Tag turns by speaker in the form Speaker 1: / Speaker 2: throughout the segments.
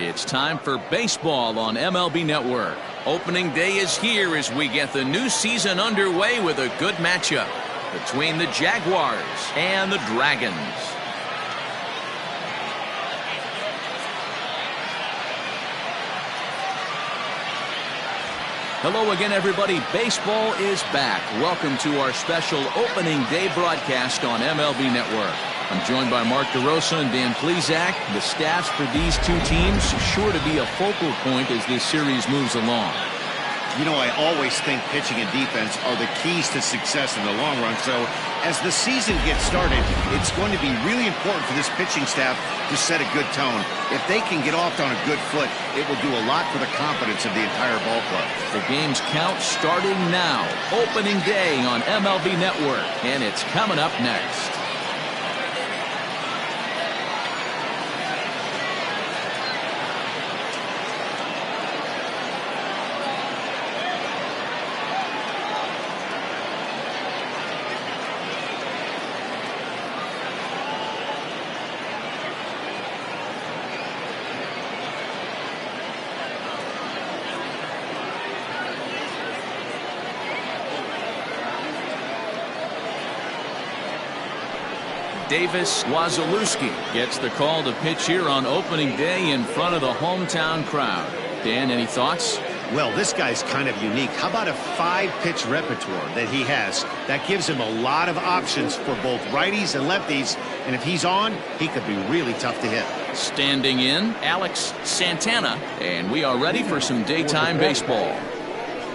Speaker 1: It's time for baseball on MLB Network. Opening day is here as we get the new season underway with a good matchup between the Jaguars and the Dragons. Hello again, everybody. Baseball is back. Welcome to our special opening day broadcast on MLB Network. I'm joined by Mark DeRosa and Dan Plesac. The staffs for these two teams sure to be a focal point as this series moves along.
Speaker 2: You know, I always think pitching and defense are the keys to success in the long run. So as the season gets started, it's going to be really important for this pitching staff to set a good tone. If they can get off on a good foot, it will do a lot for the confidence of the entire ball club.
Speaker 1: The game's count starting now. Opening day on MLB Network, and it's coming up next. Davis Wazalewski gets the call to pitch here on opening day in front of the hometown crowd. Dan, any thoughts?
Speaker 2: Well, this guy's kind of unique. How about a 5-pitch repertoire that he has? That gives him a lot of options for both righties and lefties. And if he's on, he could be really tough to hit.
Speaker 1: Standing in, Alex Santana. And we are ready for some daytime baseball.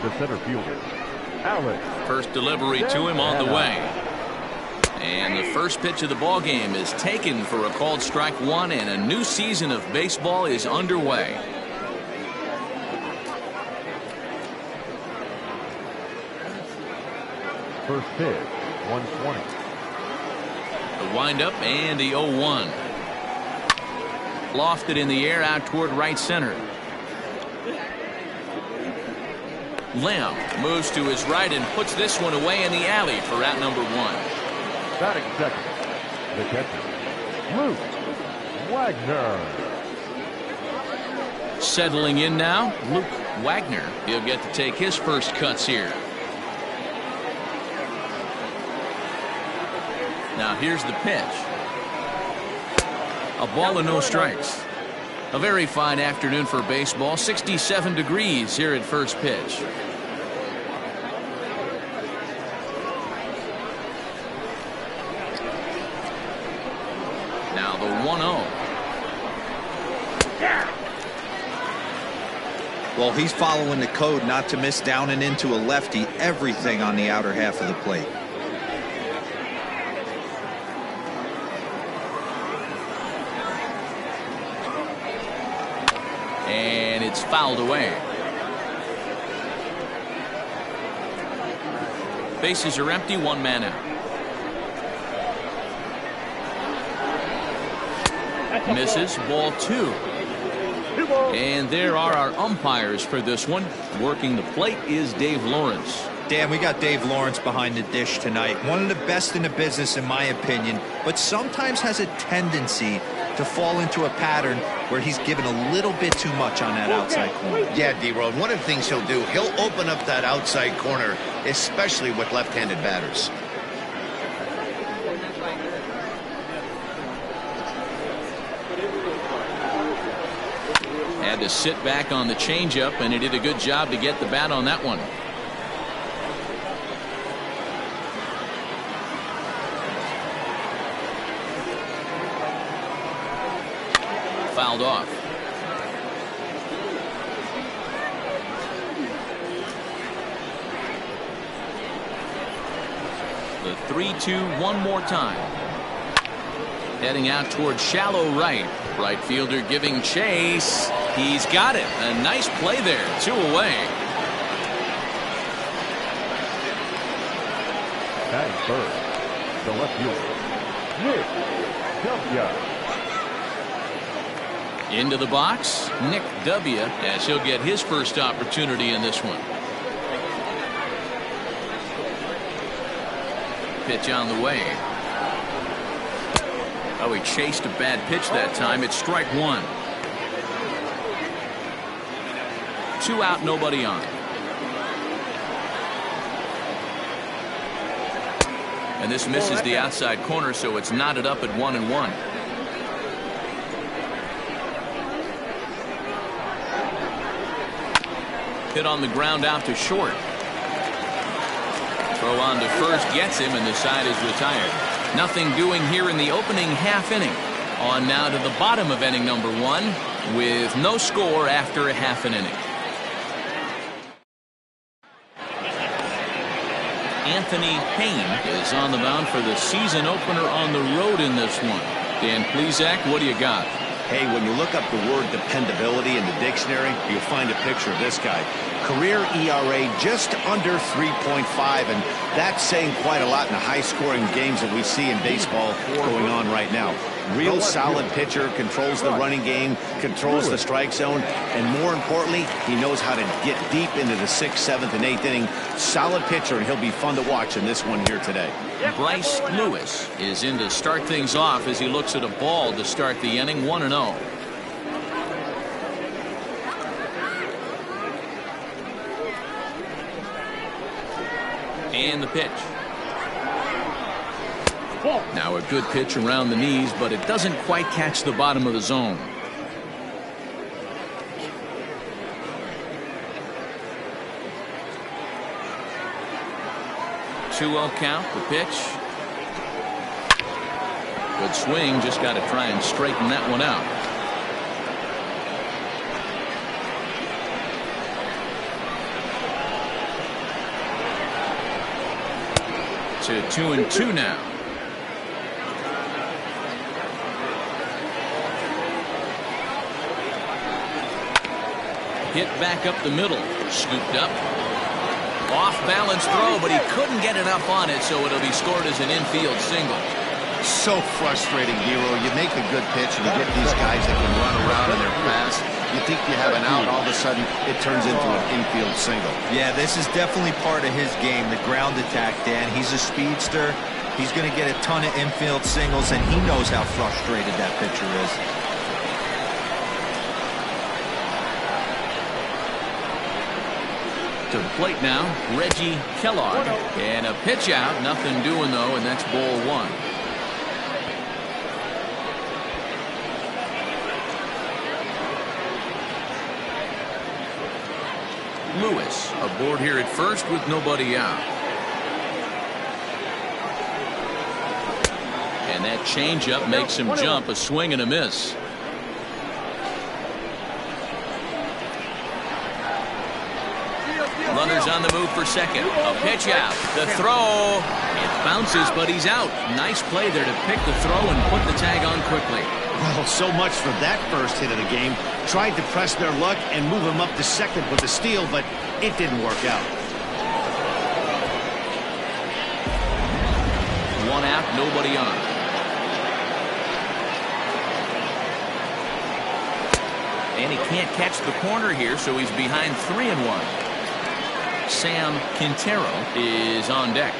Speaker 3: The center fielder, Alex.
Speaker 1: First delivery to him on the way. And the first pitch of the ball game is taken for a called strike one, and a new season of baseball is underway.
Speaker 3: First pitch, 120.
Speaker 1: The windup and the 0-1. Lofted in the air out toward right center. Lamb moves to his right and puts this one away in the alley for out number one.
Speaker 3: Batting second, the catcher, Luke Wagner.
Speaker 1: Settling in now, Luke Wagner. He'll get to take his first cuts here. Now here's the pitch. A ball and no strikes. A very fine afternoon for baseball. 67 degrees here at first pitch. Now the 1-0.
Speaker 4: Well, he's following the code not to miss down and into a lefty. Everything on the outer half of the plate.
Speaker 1: And it's fouled away. Bases are empty, one man out. Misses, ball two. And there are our umpires for this one. Working the plate is Dave Lawrence.
Speaker 4: Dan, we got Dave Lawrence behind the dish tonight. One of the best in the business, in my opinion, but sometimes has a tendency to fall into a pattern where he's given a little bit too much on that outside corner.
Speaker 2: Yeah, D-Road, one of the things he'll do, he'll open up that outside corner, especially with left-handed batters.
Speaker 1: Had to sit back on the changeup, and he did a good job to get the bat on that one. Fouled off. The 3-2 one more time. Heading out toward shallow right. Right fielder giving chase. He's got it. A nice play there. 2 away.
Speaker 3: Batting third, the left fielder, Nick W.
Speaker 1: Into the box, Nick W. as he'll get his first opportunity in this one. Pitch on the way. Oh, he chased a bad pitch that time. It's strike one. 2 out, nobody on. And this misses the outside corner, so it's knotted up at 1-1. Hit on the ground out to short. Throw on to first gets him, and the side is retired. Nothing doing here in the opening half inning. On now to the bottom of inning number 1 with no score after a half an inning. Anthony Payne is on the mound for the season opener on the road in this one. Dan Plesac, what do you got?
Speaker 2: Hey, when you look up the word dependability in the dictionary, you'll find a picture of this guy. Career ERA just under 3.5, and that's saying quite a lot in the high-scoring games that we see in baseball going on right now. Real solid pitcher, controls the running game, controls the strike zone, and more importantly, he knows how to get deep into the 6th, 7th, and 8th inning. Solid pitcher, and he'll be fun to watch in this one here today.
Speaker 1: Bryce Lewis is in to start things off as he looks at a ball to start the inning, 1-0. And the pitch. Now a good pitch around the knees, but it doesn't quite catch the bottom of the zone. Two-0 count, the pitch. Good swing, just got to try and straighten that one out. To 2-2 now. Hit back up the middle, scooped up. Off balance throw, but he couldn't get enough on it, so it'll be scored as an infield single.
Speaker 2: So frustrating, Hero. You make a good pitch and you get these guys that can run around and they're fast. You think you have an out, all of a sudden it turns into an infield single.
Speaker 4: Yeah, this is definitely part of his game, the ground attack, Dan. He's a speedster. He's going to get a ton of infield singles, and he knows how frustrated that pitcher is.
Speaker 1: To the plate now, Reggie Kellogg. And a pitch out, nothing doing though, and that's ball 1. Lewis aboard here at first with nobody out. And that changeup makes him jump, a swing and a miss. Runners on the move for second. A pitch out. The throw. It bounces, but he's out. Nice play there to pick the throw and put the tag on quickly.
Speaker 2: Well, so much for that first hit of the game. Tried to press their luck and move him up to second with the steal, but it didn't work out.
Speaker 1: 1 out, nobody on. And he can't catch the corner here, so he's behind 3-1. Sam Quintero is on deck.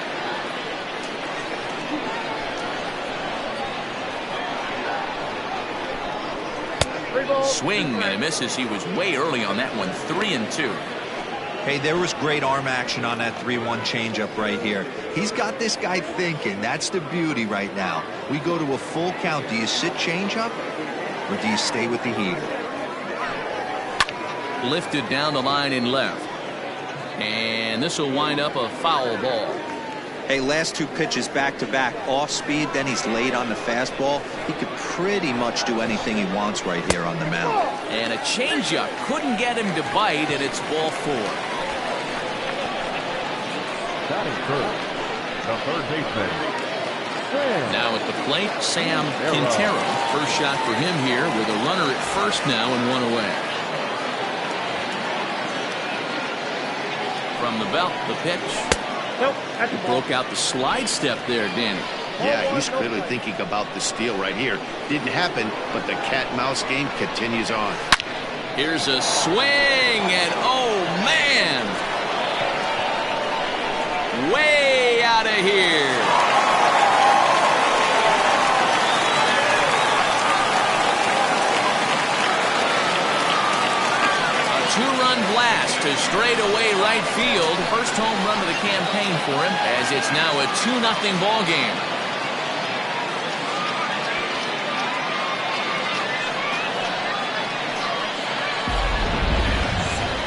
Speaker 1: Swing and a miss as he was way early on that one. 3-2.
Speaker 4: Hey, there was great arm action on that 3-1 changeup right here. He's got this guy thinking. That's the beauty right now. We go to a full count. Do you sit changeup or do you stay with the heater?
Speaker 1: Lifted down the line in left. And this will wind up a foul ball.
Speaker 4: Hey, last 2 pitches back-to-back, off speed, then he's late on the fastball. He could pretty much do anything he wants right here on the mound.
Speaker 1: And a changeup couldn't get him to bite, and it's ball 4.
Speaker 3: Batting first, the third baseman.
Speaker 1: Now at the plate, Sam Quintero. First shot for him here with a runner at first now and 1 away. From the belt, the pitch. He broke out the slide step there, Danny.
Speaker 2: Yeah, he's clearly thinking about the steal right here. Didn't happen, but the cat-mouse game continues on.
Speaker 1: Here's a swing, and oh, man! Way out of here. A two-run blast to straightaway right field. First home run of the campaign for him, as it's now a 2-0 ball game.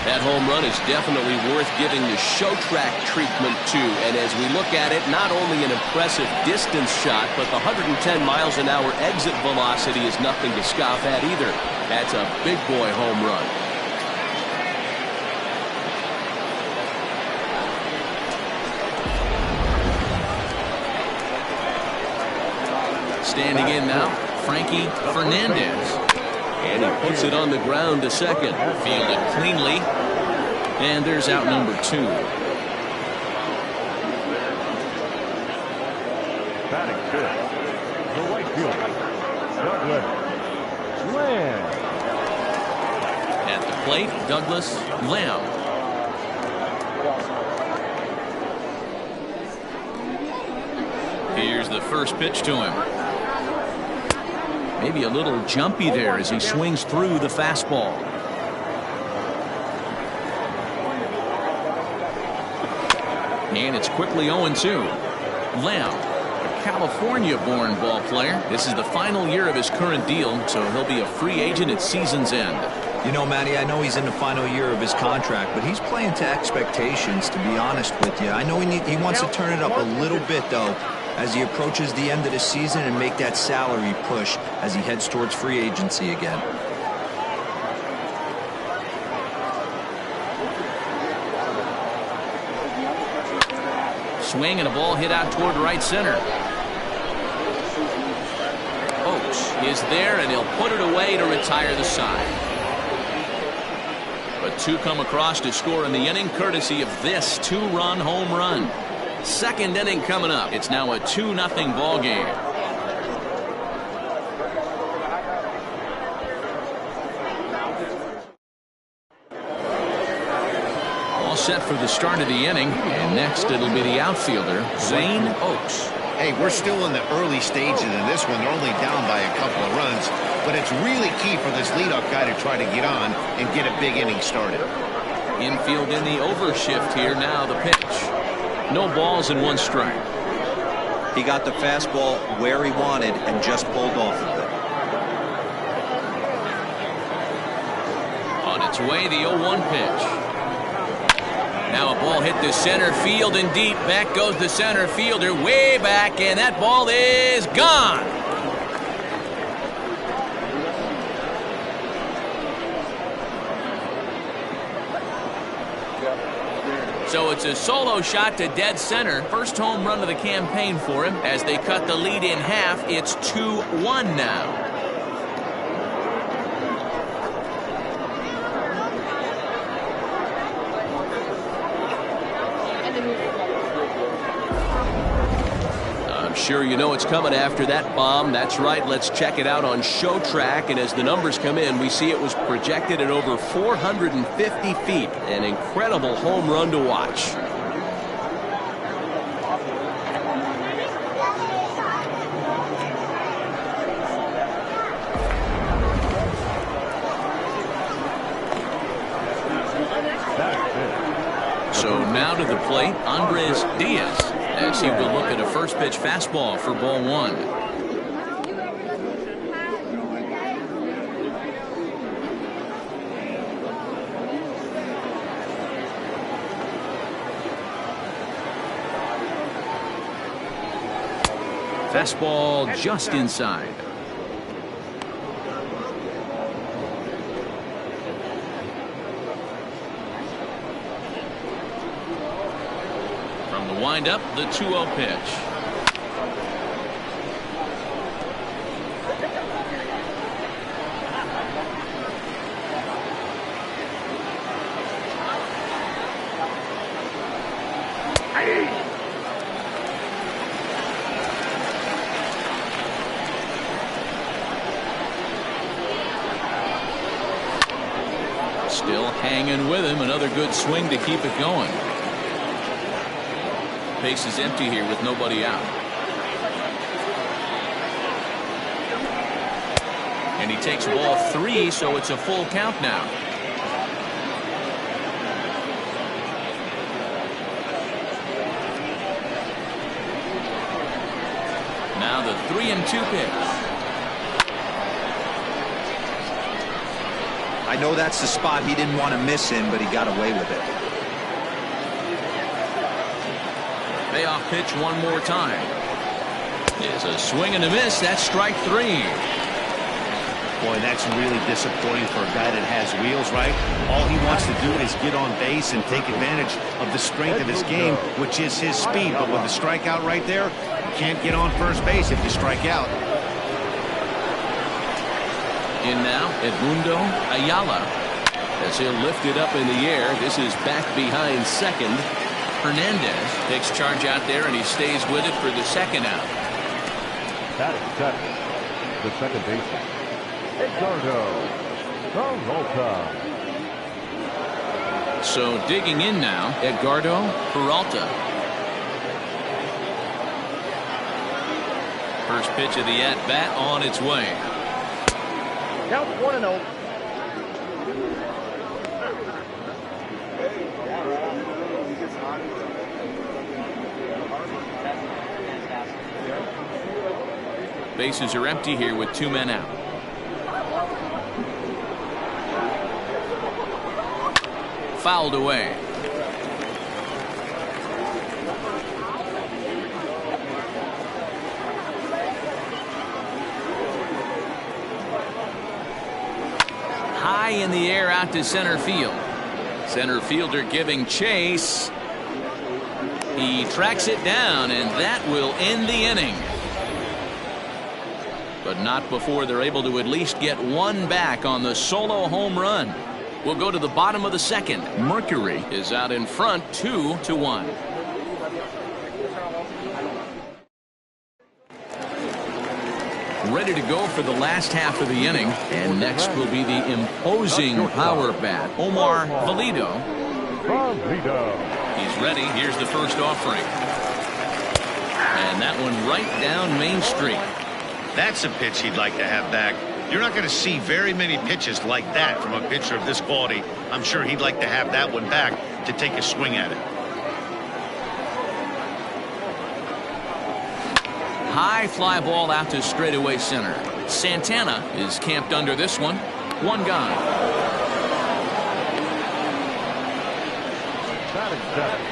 Speaker 1: That home run is definitely worth giving the show track treatment to. And as we look at it, not only an impressive distance shot, but the 110 miles an hour exit velocity is nothing to scoff at either. That's a big boy home run. Standing in now, Frankie Fernandez. And he puts it on the ground to second. Fielded cleanly. And there's out number 2.
Speaker 3: Batting fifth, the right fielder, Douglas Lamb.
Speaker 1: At the plate, Douglas Lamb. Here's the first pitch to him. Maybe a little jumpy there as he swings through the fastball. And it's quickly 0-2. Lamb, a California-born ball player. This is the final year of his current deal, so he'll be a free agent at season's end.
Speaker 4: You know, Matty, I know he's in the final year of his contract, but he's playing to expectations, to be honest with you. I know he wants to turn it up a little bit, though, as he approaches the end of the season and make that salary push as he heads towards free agency again.
Speaker 1: Swing and a ball hit out toward right center. Oakes is there, and he'll put it away to retire the side. But 2 come across to score in the inning, courtesy of this 2-run home run. Second inning coming up. It's now a 2-0 ball game. All set for the start of the inning, and next it'll be the outfielder, Zane Oakes.
Speaker 2: Hey, we're still in the early stages of this one. They're only down by a couple of runs, but it's really key for this leadoff guy to try to get on and get a big inning started.
Speaker 1: Infield in the overshift here. Now the pitch. No balls and 1 strike.
Speaker 4: He got the fastball where he wanted and just pulled off of it.
Speaker 1: On its way, the 0-1 pitch. Now a ball hit the center field and deep. Back goes the center fielder way back, and that ball is gone. So it's a solo shot to dead center. First home run of the campaign for him. As they cut the lead in half, it's 2-1 now. I'm sure you know it's coming after that bomb. That's right. Let's check it out on Show Track. And as the numbers come in, we see it was projected at over 450 feet. An incredible home run to watch. So now to the plate, Andres Diaz, as he will look at a first pitch fastball for ball 1. Fastball just inside. Wind up the 2-0 pitch. Still hanging with him. Another good swing to keep it going. Base is empty here with nobody out. And he takes ball 3, so it's a full count now. the 3-2 pitch.
Speaker 4: I know that's the spot he didn't want to miss in, but he got away with it.
Speaker 1: Payoff pitch one more time. It's a swing and a miss. That's strike 3.
Speaker 2: Boy, that's really disappointing for a guy that has wheels, right? All he wants to do is get on base and take advantage of the strength of his game, which is his speed. But with the strikeout right there, you can't get on first base if you strike out.
Speaker 1: In now, Edmundo Ayala. As he'll lift it up in the air, this is back behind second. Hernandez takes charge out there, and he stays with it for the second out.
Speaker 3: Batting second, the second baseman, Edgardo Peralta.
Speaker 1: So digging in now, Edgardo Peralta. First pitch of the at-bat on its way.
Speaker 3: Count 1-0.
Speaker 1: Bases are empty here with 2 men out. Fouled away. High in the air out to center field. Center fielder giving chase. He tracks it down, and that will end the inning. But not before they're able to at least get one back on the solo home run. We'll go to the bottom of the second. Mercury is out in front 2-1. Ready to go for the last half of the inning. And next will be the imposing power bat, Omar Valido. He's ready. Here's the first offering. And that one right down Main Street.
Speaker 2: That's a pitch he'd like to have back. You're not going to see very many pitches like that from a pitcher of this quality. I'm sure he'd like to have that one back to take a swing at it.
Speaker 1: High fly ball out to straightaway center. Santana is camped under this one. One gone.
Speaker 3: Batting second,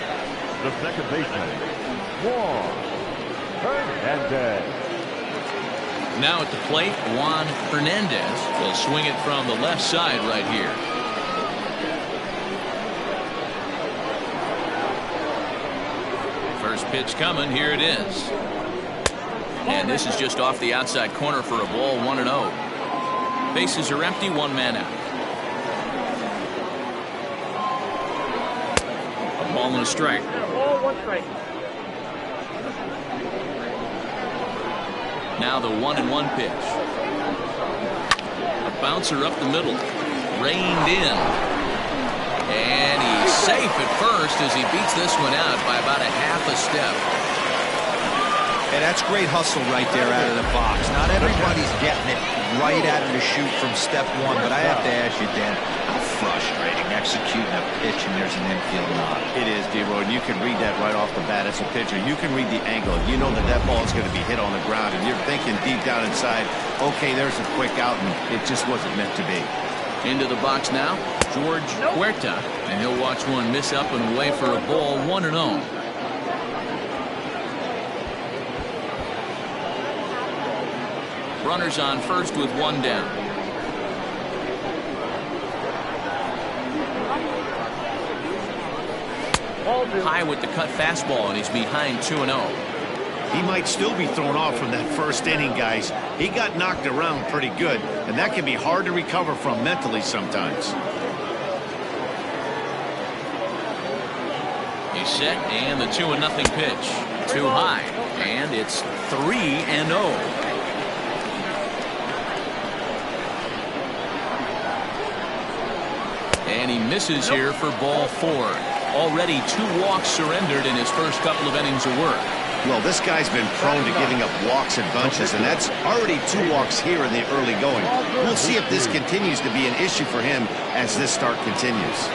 Speaker 3: the second baseman, Juan Hernandez.
Speaker 1: Now at the plate, Juan Hernandez will swing it from the left side right here. First pitch coming. Here it is. And this is just off the outside corner for a ball, 1-0. Bases are empty, 1 man out. A ball and a strike.
Speaker 3: Ball, 1 strike.
Speaker 1: Now the 1-1 pitch. A bouncer up the middle. Reined in. And he's safe at first as he beats this one out by about a half a step.
Speaker 4: Hey, that's great hustle right there out of the box. Not everybody's getting it right out of the chute from step one, but I have to ask you, Dan, how frustrating executing a pitch and there's an infield knock.
Speaker 2: It is, D-Roy, and you can read that right off the bat as a pitcher. You can read the angle. You know that that ball is going to be hit on the ground, and you're thinking deep down inside, okay, there's a quick out, and it just wasn't meant to be.
Speaker 1: Into the box now, George Huerta, and he'll watch one miss up and away for a ball, 1-0. Runners on first with 1 down. High with the cut fastball, and he's behind 2-0.
Speaker 2: He might still be thrown off from that first inning, guys. He got knocked around pretty good, and that can be hard to recover from mentally sometimes.
Speaker 1: He's set, and the 2-0 pitch. Too high, and it's 3-0. And he misses here for ball 4. Already 2 walks surrendered in his first couple of innings of work.
Speaker 2: Well, this guy's been prone to giving up walks and bunches, and that's already 2 walks here in the early going. We'll see if this continues to be an issue for him as this start continues.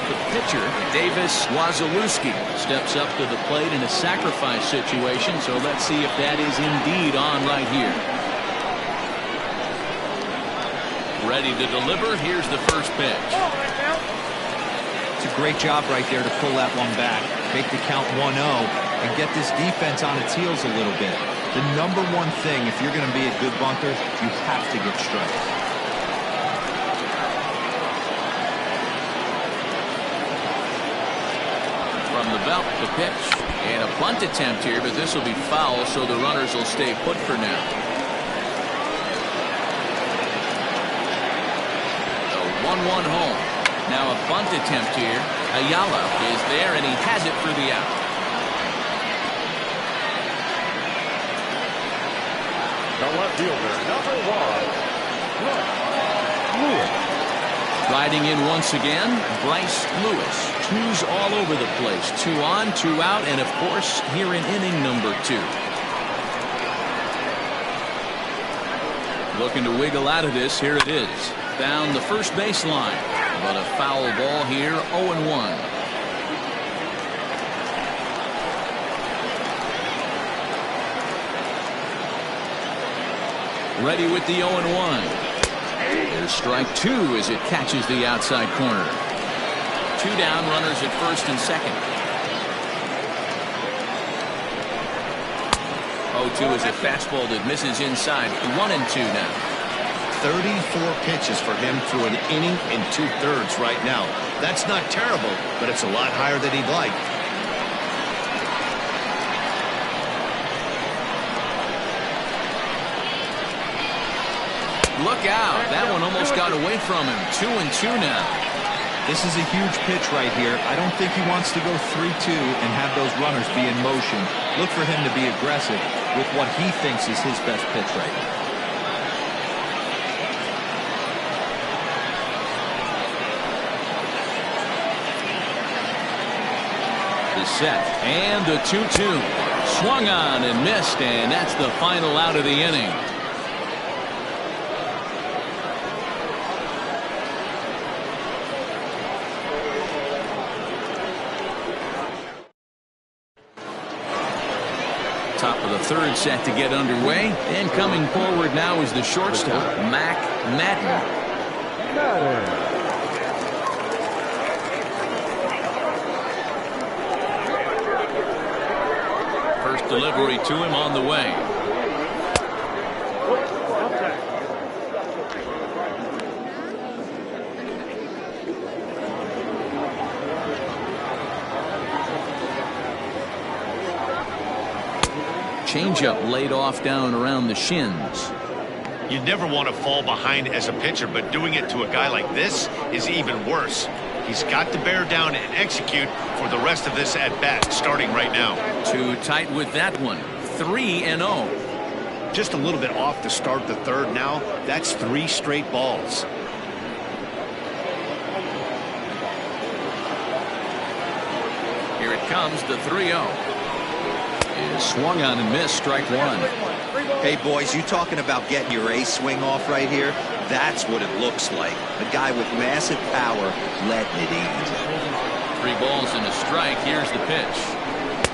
Speaker 1: The pitcher, Davis Wazalewski, steps up to the plate in a sacrifice situation, so let's see if that is indeed on right here. Ready to deliver. Here's the first pitch.
Speaker 4: It's a great job right there to pull that one back, make the count 1-0, and get this defense on its heels a little bit. The number one thing, if you're going to be a good bunter, you have to get strikes.
Speaker 1: From the belt, the pitch. And a bunt attempt here, but this will be foul, so the runners will stay put for now. The 1-1 home. Now a bunt attempt here. Ayala is there, and he has it for the out.
Speaker 3: The left fielder, number 1, Lewis.
Speaker 1: Riding in once again, Bryce Lewis. 2's all over the place. 2 on, 2 out, and of course, here in inning number 2. Looking to wiggle out of this. Here it is. Down the first baseline. But a foul ball here, 0-1. Ready with the 0-1. There's strike 2 as it catches the outside corner. 2 down, runners at first and second. 0-2 is a fastball that misses inside. 1-2 now.
Speaker 2: 34 pitches for him through an inning and 2/3 right now. That's not terrible, but it's a lot higher than he'd like.
Speaker 1: Look out. That one almost got away from him. 2-2 now.
Speaker 4: This is a huge pitch right here. I don't think he wants to go 3-2 and have those runners be in motion. Look for him to be aggressive with what he thinks is his best pitch right now.
Speaker 1: The set and the 2-2. Swung on and missed, and that's the final out of the inning. Top of the third set to get underway, and coming forward now is the shortstop, Mac Madden. First delivery to him on the way. Changeup laid off down around the shins.
Speaker 2: You never want to fall behind as a pitcher, but doing it to a guy like this is even worse. He's got to bear down and execute for the rest of this at-bat, starting right now.
Speaker 1: Too tight with that one. 3-0.
Speaker 2: Just a little bit off to start the third now. That's 3 straight balls.
Speaker 1: Here it comes, the 3-0. Is swung on and missed, strike 1.
Speaker 4: Hey, boys, you talking about getting your ace swing off right here? That's what it looks like. A guy with massive power letting it easy.
Speaker 1: 3 balls and a strike. Here's the pitch.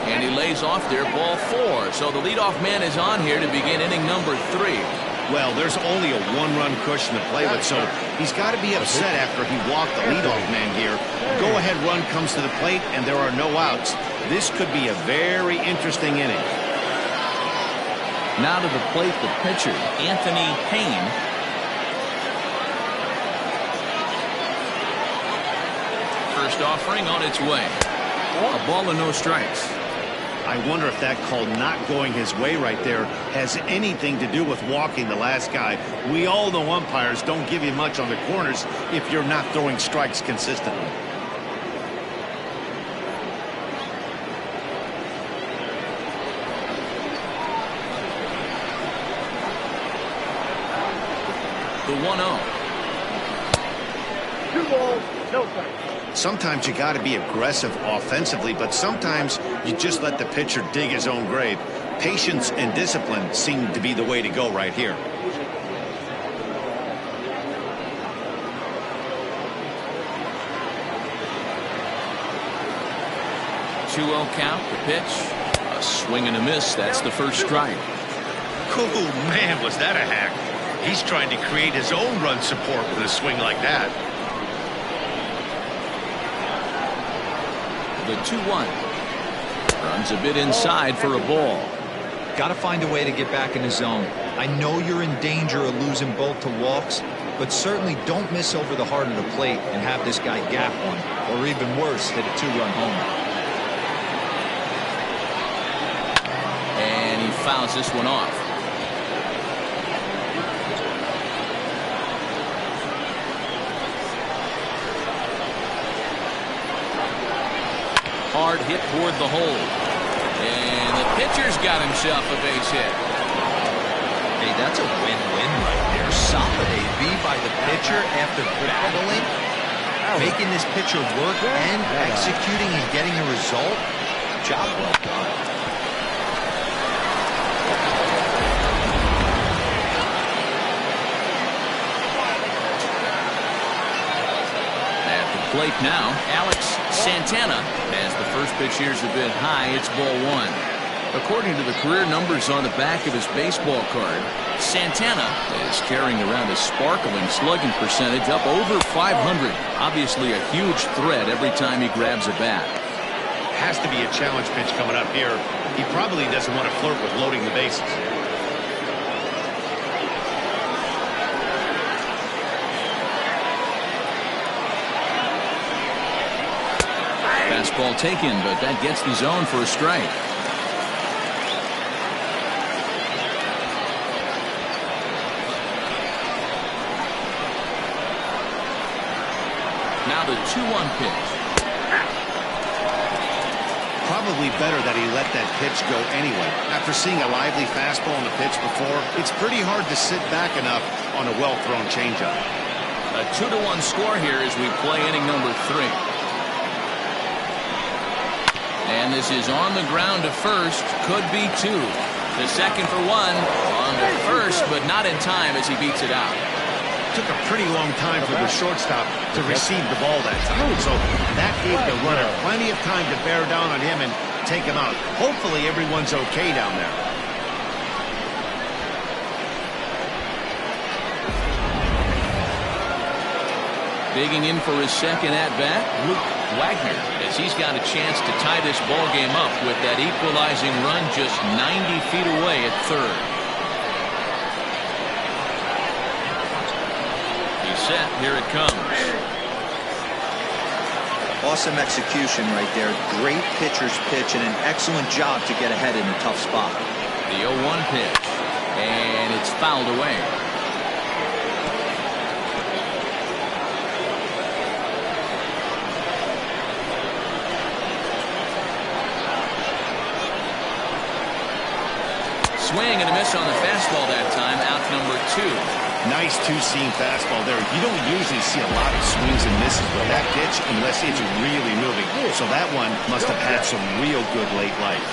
Speaker 1: And he lays off there, ball 4. So the leadoff man is on here to begin inning number 3.
Speaker 2: Well, there's only a 1-run cushion to play with, so he's got to be upset after he walked the leadoff man here. Go-ahead run comes to the plate, and there are no outs. This could be a very interesting inning.
Speaker 1: Now to the plate, the pitcher, Anthony Payne. First offering on its way. A ball and no strikes.
Speaker 2: I wonder if that call not going his way right there has anything to do with walking the last guy. We all know umpires don't give you much on the corners if you're not throwing strikes consistently.
Speaker 1: The 1-0.
Speaker 3: 2 balls, no strikes.
Speaker 2: Sometimes you got to be aggressive offensively, but sometimes you just let the pitcher dig his own grave. Patience and discipline seem to be the way to go right here.
Speaker 1: 2-0 count. The pitch. A swing and a miss. That's the first strike.
Speaker 2: Oh, man, was that a hack. He's trying to create his own run support with a swing like that.
Speaker 1: The 2-1. Runs a bit inside for a ball.
Speaker 4: Got to find a way to get back in the zone. I know you're in danger of losing both to walks, but certainly don't miss over the heart of the plate and have this guy gap one, or even worse, hit a 2-run homer.
Speaker 1: And he fouls this one off. Hard hit toward the hole. And the pitcher's got himself a base hit.
Speaker 4: Hey, that's a win-win right there. Solid AB by the pitcher after battling, making this pitcher work and executing and getting a result. Job well done.
Speaker 1: At the plate now, Alex Santana. As the first pitch here's a bit high, it's ball one. According to the career numbers on the back of his baseball card, Santana is carrying around a sparkling slugging percentage up over 500. Obviously a huge threat every time he grabs a bat.
Speaker 2: Has to be a challenge pitch coming up here. He probably doesn't want to flirt with loading the bases.
Speaker 1: Fastball taken, but that gets the zone for a strike. Now the 2-1 pitch.
Speaker 2: Probably better that he let that pitch go anyway. After seeing a lively fastball on the pitch before, it's pretty hard to sit back enough on a well-thrown changeup.
Speaker 1: A 2-1 score here as we play inning number 3. And this is on the ground to first. Could be 2. The second for 1. On to first, but not in time as he beats it out.
Speaker 2: Took a pretty long time for the shortstop to receive the ball that time. So that gave the runner plenty of time to bear down on him and take him out. Hopefully everyone's okay down there.
Speaker 1: Digging in for his second at-bat, Luke Wagner, as he's got a chance to tie this ball game up with that equalizing run just 90 feet away at third. He's set. Here it comes.
Speaker 4: Awesome execution right there. Great pitcher's pitch and an excellent job to get ahead in a tough spot.
Speaker 1: The 0-1 pitch. And it's fouled away. Swing and a miss on the fastball that time. Out number 2.
Speaker 2: Nice two-seam fastball there. You don't usually see a lot of swings and misses with that pitch unless it's really moving. So that one must have had some real good late life.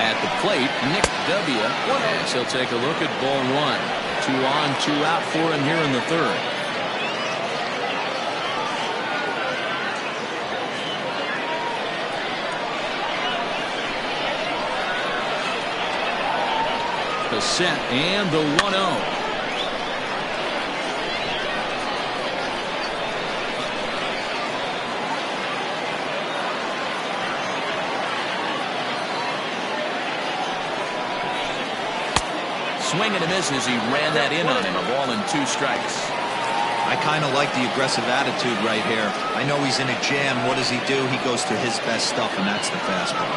Speaker 1: At the plate, Nick W. As he'll take a look at ball 1. 2 on, 2 out for him here in the third. The set and the 1-0. Swing and a miss as he ran that in on him. A ball and 2 strikes.
Speaker 4: I kind of like the aggressive attitude right here. I know he's in a jam. What does he do? He goes to his best stuff, and that's the fastball.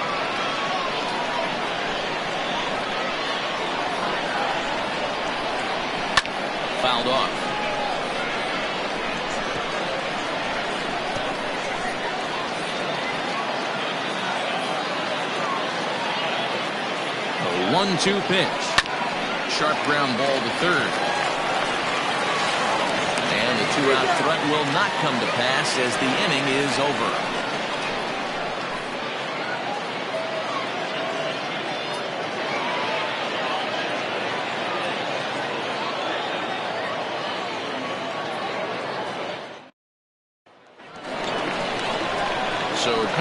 Speaker 1: Fouled off. A 1-2 pitch. Sharp ground ball to third. And the 2-out threat will not come to pass as the inning is over.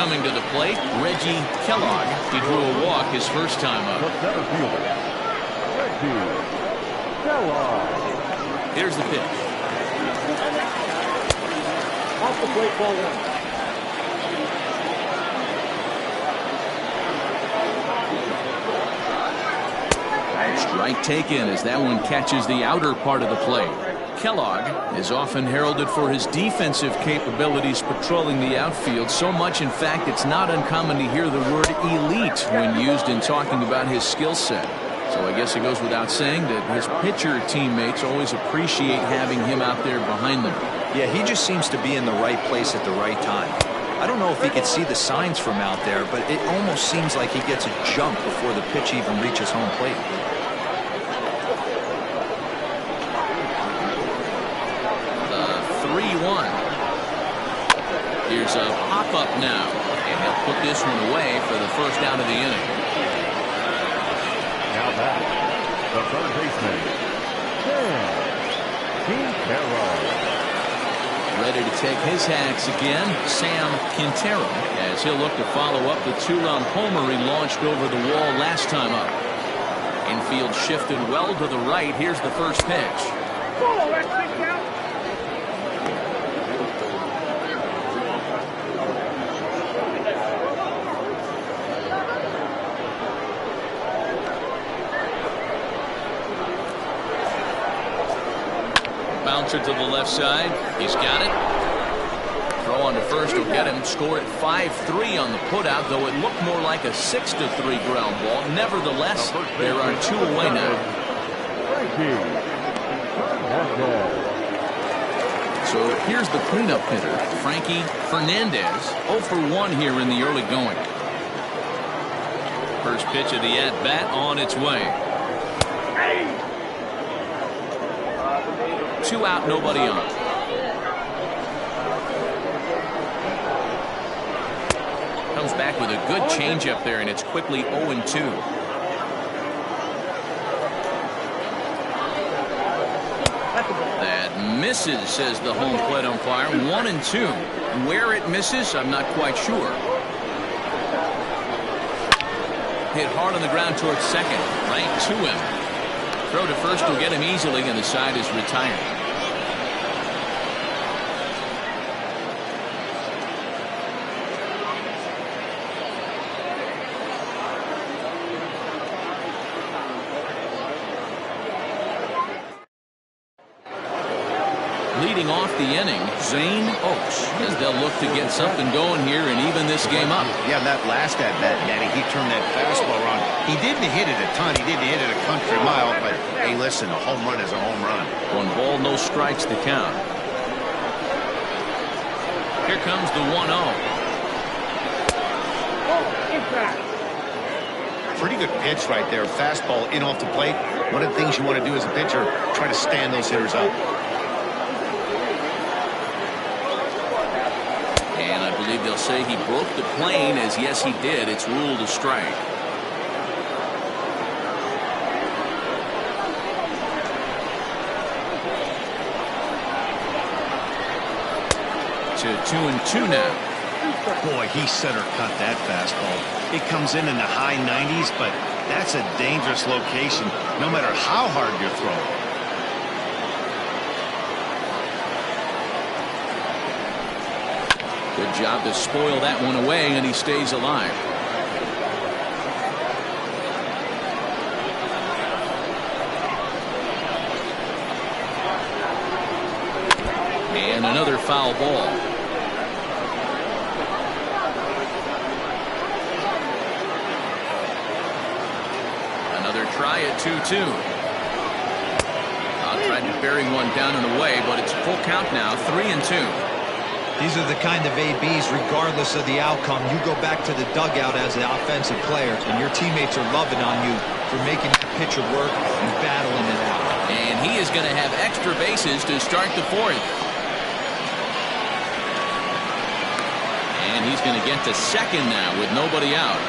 Speaker 1: coming to the plate, Reggie Kellogg. He drew a walk his first time up.
Speaker 3: The center fielder, Reggie Kellogg.
Speaker 1: Here's the pitch.
Speaker 3: Off the plate, ball one.
Speaker 1: Strike taken as that one catches the outer part of the plate. Kellogg is often heralded for his defensive capabilities patrolling the outfield, so much in fact it's not uncommon to hear the word elite when used in talking about his skill set. So I guess it goes without saying that his pitcher teammates always appreciate having him out there behind them.
Speaker 4: Yeah, he just seems to be in the right place at the right time. I don't know if he could see the signs from out there, but it almost seems like he gets a jump before the pitch even reaches home plate.
Speaker 1: Here's a pop-up now, and he'll put this one away for the first out of the inning.
Speaker 3: Now back, the third baseman, Quintero.
Speaker 1: Ready to take his hacks again, Sam Quintero, as he'll look to follow up the two-run homer he launched over the wall last time up. Infield shifted well to the right. Here's the first pitch. Bouncer to the left side. He's got it. Throw on to first will get him. Score at 5-3 on the putout, though it looked more like a 6-3 ground ball. Nevertheless, there are two away now. So here's the cleanup hitter, Frankie Fernandez. 0 for 1 here in the early going. First pitch of the at-bat on its way. 2 out, nobody on. Comes back with a good changeup there, and it's quickly 0-2. That misses, says the home plate umpire. 1-2. Where it misses, I'm not quite sure. Hit hard on the ground towards second. Right to him. Throw to first will get him easily, and the side is retired. Leading off the inning, Zane Oaks, as they'll look to get something going here and even this game up.
Speaker 2: Yeah, that last at-bat, Natty, he turned that fastball around. He didn't hit it a ton. He didn't hit it a country mile, but hey, listen, a home run is a home run.
Speaker 1: 1 ball, no strikes to count. Here comes the 1-0.
Speaker 2: Pretty good pitch right there. Fastball in off the plate. One of the things you want to do as a pitcher, try to stand those hitters up.
Speaker 1: I believe they'll say he broke the plane, as yes he did. It's ruled a strike. To 2-2 now.
Speaker 2: Boy, he center cut that fastball. It comes in the high 90s, but that's a dangerous location no matter how hard you throw.
Speaker 1: Good job to spoil that one away, and he stays alive. And another foul ball. Another try at 2-2. Tried bearing one down and away, but it's full count now, 3-2.
Speaker 4: These are the kind of ABs, regardless of the outcome. You go back to the dugout as an offensive player, and your teammates are loving on you for making that pitcher work and battling it out.
Speaker 1: And he is going to have extra bases to start the 4th. And he's going to get to second now with nobody out.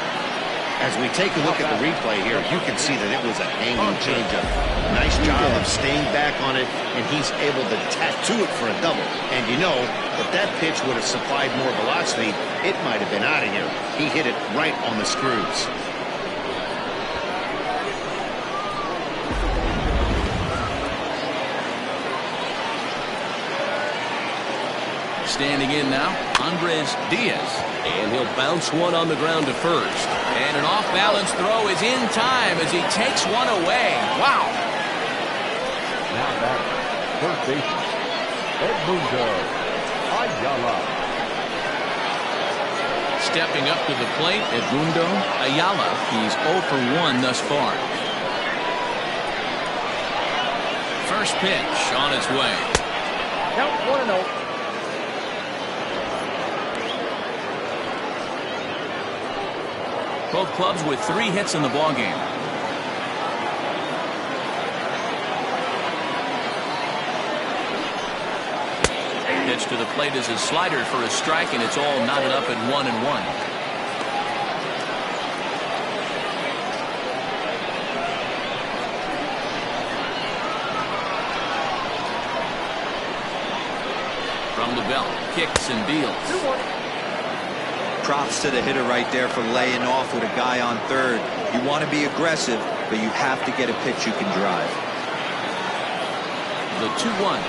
Speaker 2: As we take a look at the replay here, you can see that it was a hanging changeup. Nice job of staying back on it, and he's able to tattoo it for a double. And you know, if that pitch would have supplied more velocity, it might have been out of here. He hit it right on the screws.
Speaker 1: Standing in now, Andres Diaz. And he'll bounce one on the ground to first. And an off-balance throw is in time as he takes one away. Wow.
Speaker 3: Now back, third baseman, Edmundo Ayala.
Speaker 1: Stepping up to the plate, Edmundo Ayala. He's 0 for 1 thus far. First pitch on its way.
Speaker 3: Count 1-0.
Speaker 1: Both clubs with 3 hits in the ballgame. Pitch to the plate is a slider for a strike, and it's all knotted up at 1-1. From the belt, kicks and deals.
Speaker 3: 2-1.
Speaker 4: Props to the hitter right there for laying off with a guy on third. You want to be aggressive, but you have to get a pitch you can drive.
Speaker 1: The 2-1.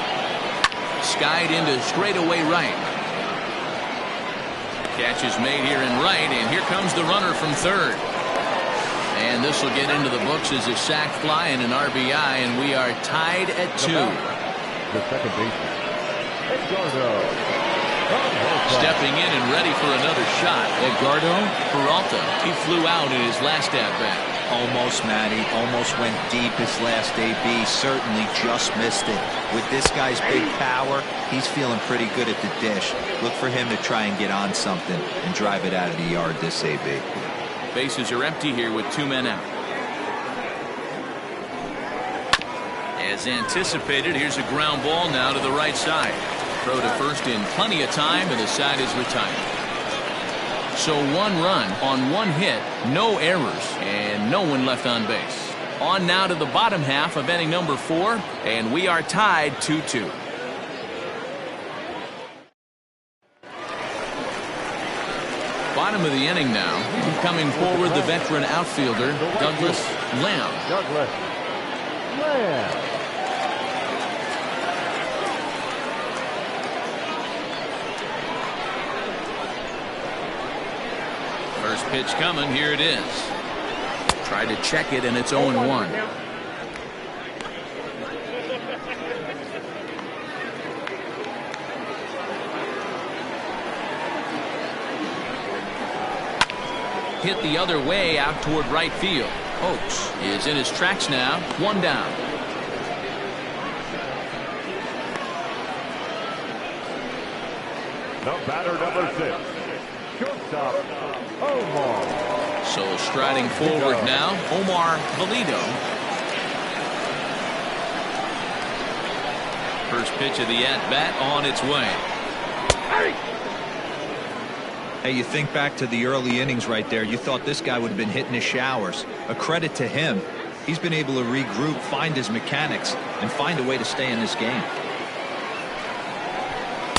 Speaker 1: Skied into straightaway right. Catch is made here in right, and here comes the runner from third. And this will get into the books as a sac fly and an RBI, and we are tied at 2.
Speaker 3: The second baseman, Edgardo.
Speaker 1: Stepping in and ready for another shot, Edgardo Peralta. He flew out in his last at-bat.
Speaker 4: Almost, Matty. Almost went deep his last AB. Certainly just missed it. With this guy's big power, he's feeling pretty good at the dish. Look for him to try and get on something and drive it out of the yard this AB.
Speaker 1: Bases are empty here with 2 men out. As anticipated, here's a ground ball now to the right side. Throw to first in plenty of time, and the side is retired. So 1 run on 1 hit, no errors, and no one left on base. On now to the bottom half of inning number 4, and we are tied 2-2. Bottom of the inning now. Coming forward, the veteran outfielder, Douglas Lamb.
Speaker 3: Douglas Lamb.
Speaker 1: First pitch coming. Here it is. Tried to check it, and it's 0-1. Hit the other way out toward right field. Oakes is in his tracks now. 1 down.
Speaker 3: The batter, number 6, shortstop, Omar.
Speaker 1: So striding forward now, Omar Valido. First pitch of the at-bat on its way.
Speaker 4: Hey, you think back to the early innings right there. You thought this guy would have been hitting his showers. A credit to him. He's been able to regroup, find his mechanics, and find a way to stay in this game.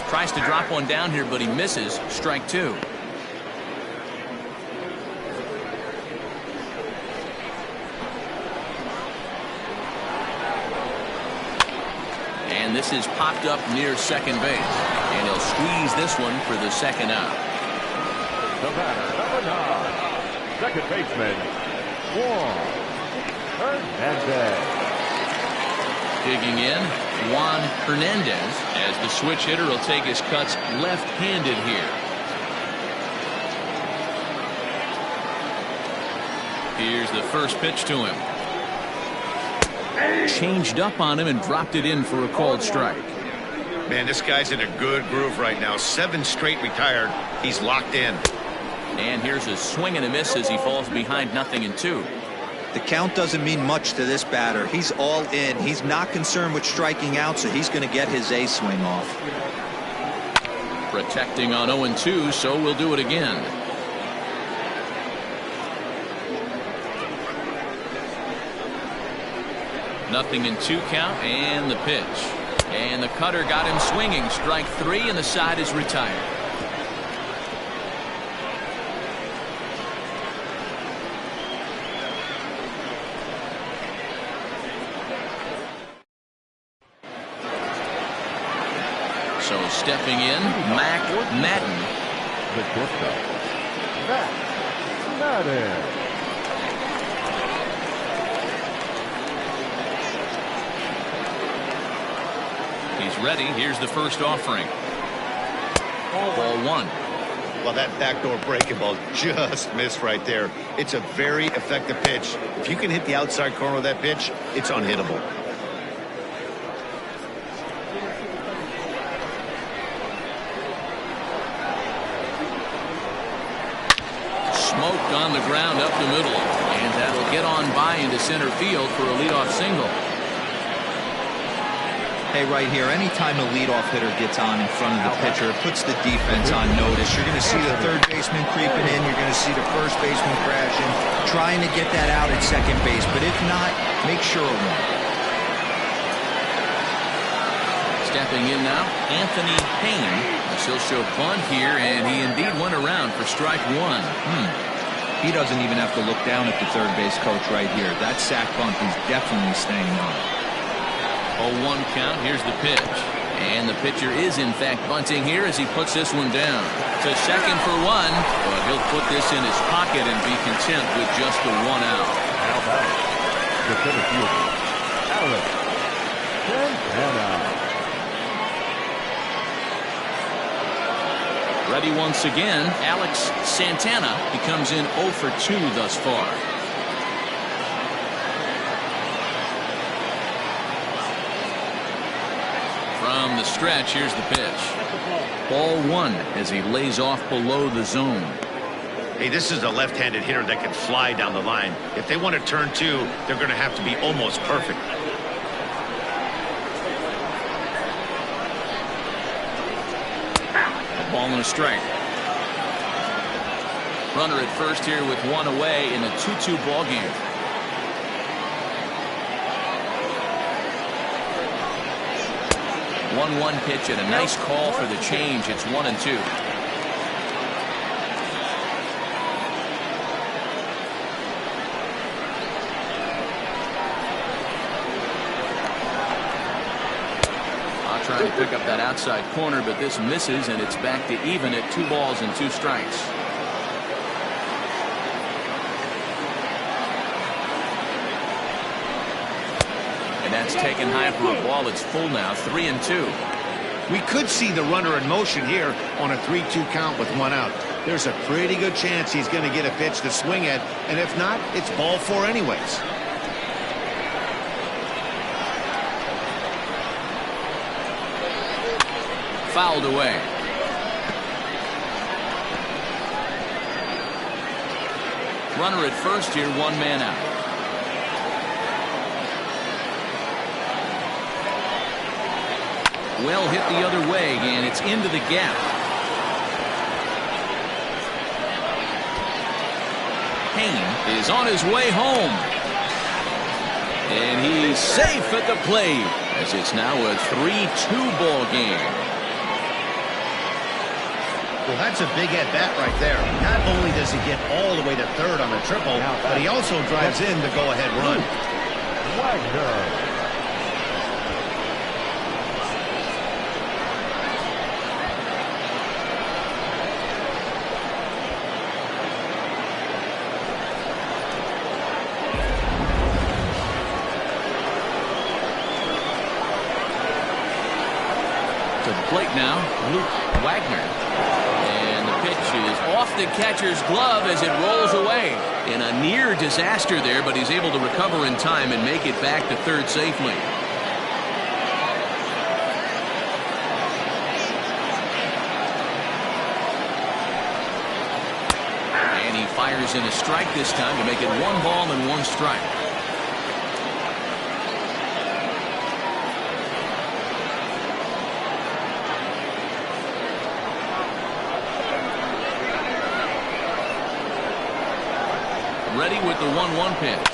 Speaker 1: Tries to drop one down here, but he misses. Strike 2. And this is popped up near second base. And he'll squeeze this one for the second out.
Speaker 3: The batter, number 9, second baseman, Juan Hernandez.
Speaker 1: Digging in, Juan Hernandez, as the switch hitter will take his cuts left-handed here. Here's the first pitch to him. Changed up on him and dropped it in for a called strike.
Speaker 2: Man, this guy's in a good groove right now. 7 straight retired. He's locked in.
Speaker 1: And here's a swing and a miss as he falls behind 0-2.
Speaker 4: The count doesn't mean much to this batter. He's all in. He's not concerned with striking out, so he's going to get his A swing off.
Speaker 1: Protecting on 0-2, so we'll do it again. Nothing in 2 count, and the pitch. And the cutter got him swinging. Strike 3, and the side is retired. So stepping in, Mac Madden.
Speaker 3: The shortstop, Mac Madden.
Speaker 1: He's ready. Here's the first offering. Ball 1.
Speaker 2: Well, that backdoor breaking ball just missed right there. It's a very effective pitch. If you can hit the outside corner of that pitch, it's unhittable.
Speaker 1: Smoked on the ground up the middle. And that'll get on by into center field for a leadoff single.
Speaker 4: Hey, right here, anytime a leadoff hitter gets on in front of the pitcher, it puts the defense on notice. You're going to see the third baseman creeping in. You're going to see the first baseman crashing, trying to get that out at second base. But if not, make sure of one.
Speaker 1: Stepping in now, Anthony Payne. He'll show bunt here, and he indeed went around for strike 1.
Speaker 4: He doesn't even have to look down at the third base coach right here. That sac bunt is definitely staying on.
Speaker 1: 0-1 count. Here's the pitch. And the pitcher is, in fact, bunting here as he puts this one down. To second for 1. But he'll put this in his pocket and be content with just the 1 out.
Speaker 3: Now back, the center fielder, Alex Santana.
Speaker 1: Ready once again, Alex Santana. He comes in 0 for 2 thus far. From the stretch, here's the pitch. Ball 1 as he lays off below the zone.
Speaker 2: Hey, this is a left-handed hitter that can fly down the line. If they want to turn 2, they're going to have to be almost perfect.
Speaker 1: A ball and a strike. Runner at first here with 1 away in a 2-2 ball game. 1-1 pitch and a nice call for the change. It's 1-2. Trying to pick up that outside corner, but this misses, and it's back to even at 2 balls and 2 strikes. And that's taken high for a ball. It's full now, 3-2.
Speaker 2: We could see the runner in motion here on a 3-2 count with 1 out. There's a pretty good chance he's going to get a pitch to swing at, and if not, it's ball 4 anyways.
Speaker 1: Fouled away. Runner at first here, 1 man out. Well hit the other way, and it's into the gap. Payne is on his way home. And he's safe at the plate, as it's now a 3-2 ball game.
Speaker 2: Well, that's a big at-bat right there. Not only does he get all the way to third on the triple, but he also drives in the go-ahead run.
Speaker 3: Wagner.
Speaker 1: To the plate now, Luke Wagner. And the pitch is off the catcher's glove as it rolls away. In a near disaster there, but he's able to recover in time and make it back to third safely. And he fires in a strike this time to make it 1 ball and 1 strike. Ready with the 1-1 pitch.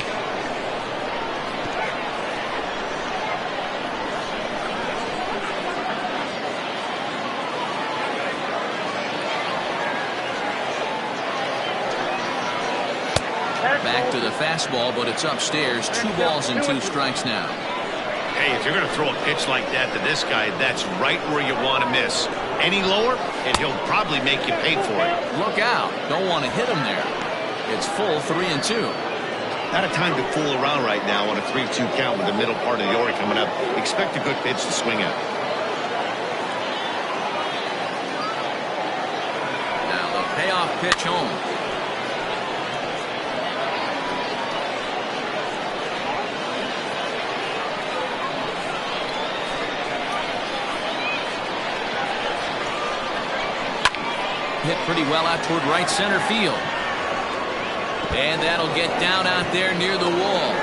Speaker 1: Back to the fastball, but it's upstairs. 2 balls and 2 strikes now.
Speaker 2: Hey, if you're going to throw a pitch like that to this guy, that's right where you want to miss. Any lower, and he'll probably make you pay for it.
Speaker 1: Look out. Don't want to hit him there. It's full 3-2.
Speaker 2: Not a time to fool around right now on a 3-2 count with the middle part of the order coming up. Expect a good pitch to swing at.
Speaker 1: Now the payoff pitch home. Hit pretty well out toward right center field. And that'll get down out there near the wall.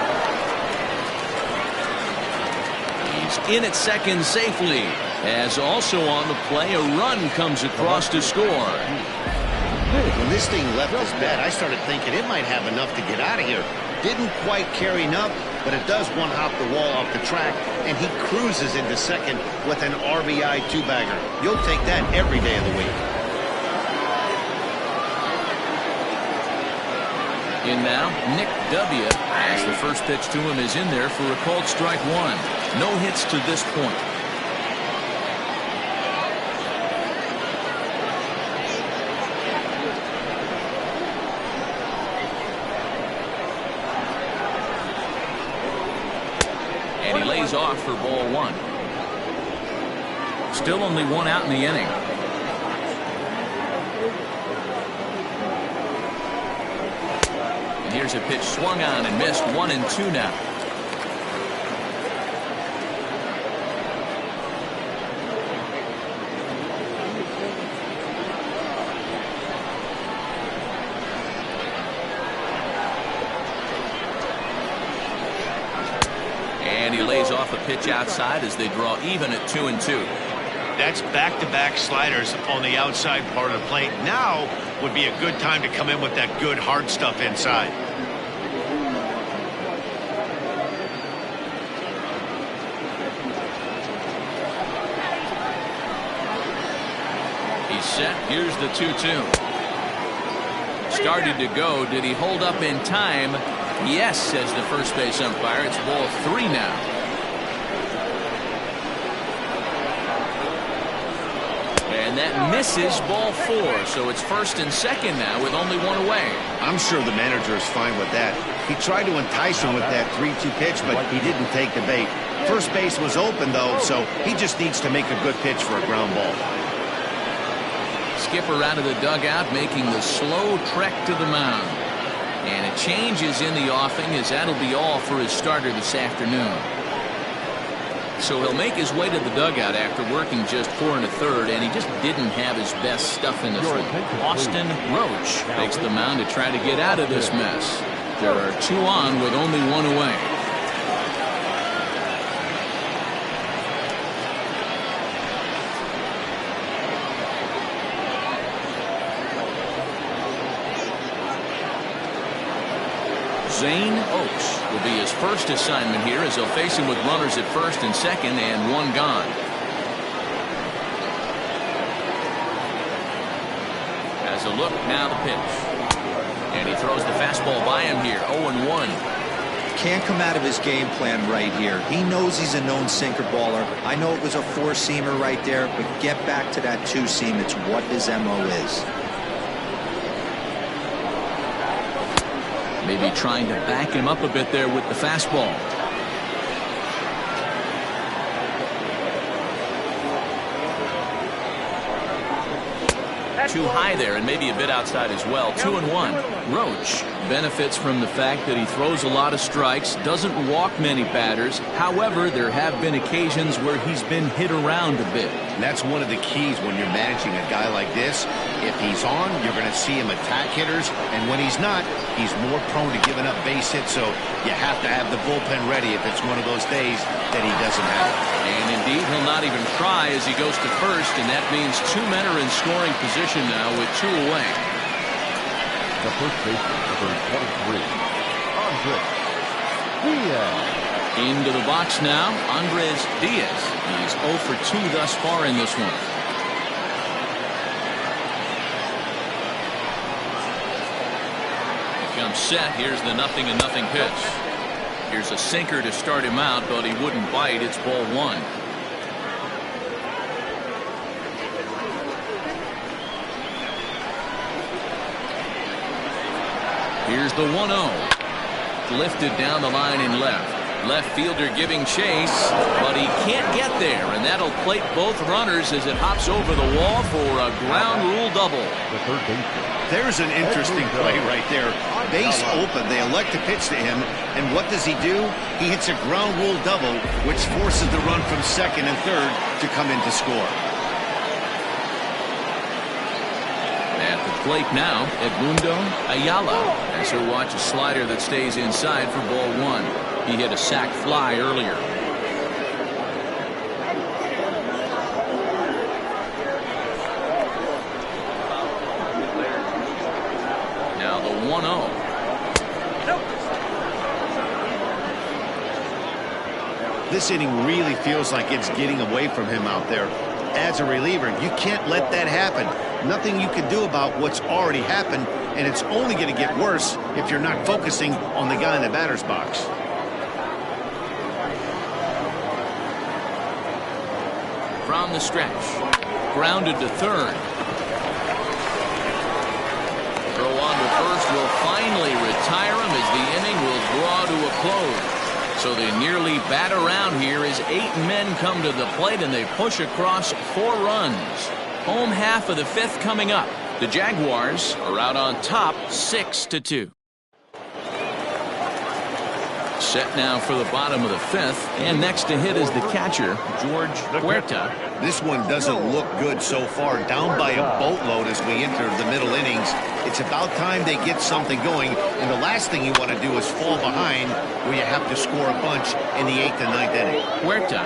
Speaker 1: He's in at second safely. As also on the play, a run comes across to score.
Speaker 2: When this thing left his bat, I started thinking it might have enough to get out of here. Didn't quite carry enough, but it does one-hop the wall off the track, and he cruises into second with an RBI 2-bagger. You'll take that every day of the week.
Speaker 1: In now, Nick W. as the first pitch to him is in there for a called strike 1. No hits to this point. And he lays off for ball 1. Still only 1 out in the inning. Here's a pitch swung on and missed. 1-2 now. And he lays off a pitch outside as they draw even at 2-2.
Speaker 2: That's back-to-back sliders on the outside part of the plate. Now would be a good time to come in with that good hard stuff inside.
Speaker 1: He's set. Here's the 2-2. Started to go. Did he hold up in time? Yes, says the first base umpire. It's ball 3 now. And that misses ball 4, so it's first and second now with only 1 away.
Speaker 2: I'm sure the manager is fine with that. He tried to entice him with that 3-2 pitch, but he didn't take the bait. First base was open, though, so he just needs to make a good pitch for a ground ball.
Speaker 1: Skipper out of the dugout, making the slow trek to the mound. And a change is in the offing, as that'll be all for his starter this afternoon. So he'll make his way to the dugout after working just 4 1/3, and he just didn't have his best stuff in this one. Austin Roach takes the mound to try to get out of this mess. There are 2 on with only 1 away. Zane Oaks will be his first assignment here as he'll face him with runners at first and second and 1 gone. As a look, now the pitch. And he throws the fastball by him here. 0-1.
Speaker 4: Can't come out of his game plan right here. He knows he's a known sinker baller. I know it was a 4-seamer right there, but get back to that 2-seam. It's what his MO is.
Speaker 1: Maybe trying to back him up a bit there with the fastball. Too high there and maybe a bit outside as well. 2-1. Roach benefits from the fact that he throws a lot of strikes, doesn't walk many batters. However, there have been occasions where he's been hit around a bit.
Speaker 2: And that's one of the keys when you're managing a guy like this. If he's on, you're going to see him attack hitters, and when he's not, he's more prone to giving up base hits, so you have to have the bullpen ready if it's one of those days that he doesn't have it.
Speaker 1: And indeed, he'll not even try as he goes to first, and that means 2 men are in scoring position now with 2 away.
Speaker 3: The first baseman, number 23, Andres Diaz.
Speaker 1: Into the box now, Andres Diaz. He's 0 for 2 thus far in this one. Count set. Here's the 0-0 pitch. Here's a sinker to start him out, but he wouldn't bite. It's ball one. Here's the 1-0. Lifted down the line in left. Left fielder giving chase, but he can't get there, and that'll plate both runners as it hops over the wall for a ground rule double.
Speaker 3: The third baseman.
Speaker 2: There's an interesting play right there. Base open. They elect to pitch to him, and what does he do? He hits a ground rule double, which forces the run from second and third to come in to score.
Speaker 1: At the plate now, Edmundo Ayala, as he'll watch a slider that stays inside for ball one. He hit a sac fly earlier. Now the 1-0.
Speaker 2: This inning really feels like it's getting away from him out there. As a reliever, you can't let that happen. Nothing you can do about what's already happened, and it's only going to get worse if you're not focusing on the guy in the batter's box.
Speaker 1: From the stretch, grounded to third. Throw on to first will finally retire him as the inning will draw to a close. So they nearly bat around here as 8 men come to the plate and they push across 4 runs. Home half of the 5th coming up. The Jaguars are out on top 6-2. Set now for the bottom of the 5th, and next to hit is the catcher, George Huerta.
Speaker 2: This one doesn't look good so far. Down by a boatload as we enter the middle innings. It's about time they get something going, and the last thing you want to do is fall behind where you have to score a bunch in the 8th and 9th inning.
Speaker 1: Huerta,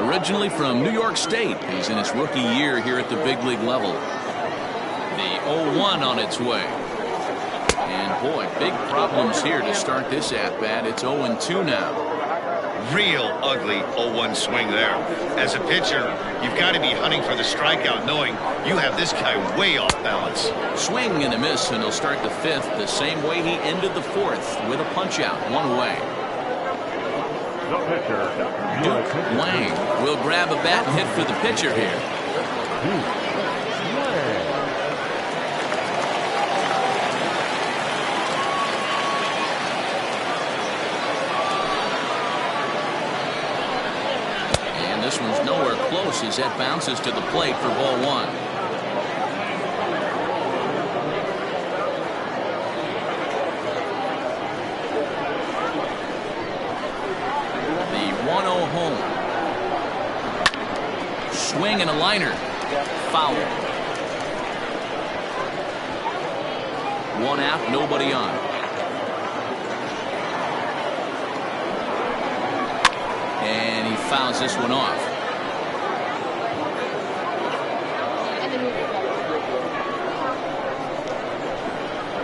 Speaker 1: originally from New York State. He's in his rookie year here at the big league level. The 0-1 on its way. And boy, big problems here to start this at-bat. It's 0-2 now.
Speaker 2: Real ugly 0-1 swing there. As a pitcher, you've got to be hunting for the strikeout, knowing you have this guy way off balance.
Speaker 1: Swing and a miss, and he'll start the 5th the same way he ended the 4th, with a punch-out, one away.
Speaker 3: The pitcher,
Speaker 1: Duke Wang will grab a bat and hit for the pitcher here. This one's nowhere close as that bounces to the plate for ball one. The 1-0 home. Swing and a liner. Foul. 1 out, nobody on. And he fouls this one off.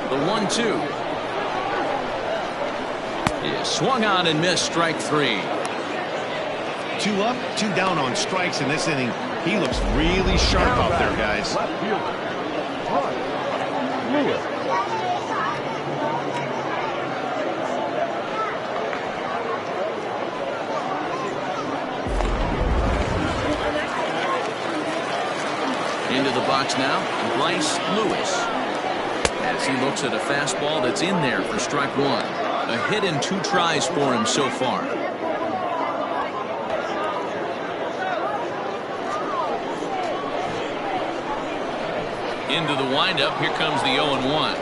Speaker 1: The 1-2 is swung on and missed. Strike 3.
Speaker 2: 2 up, 2 down on strikes in this inning. He looks really sharp out there, guys.
Speaker 3: left fielder, Lewis.
Speaker 1: Into the box now, Bryce Lewis. As he looks at a fastball that's in there for strike 1. A hit in 2 tries for him so far. Into the windup, here comes the 0-1.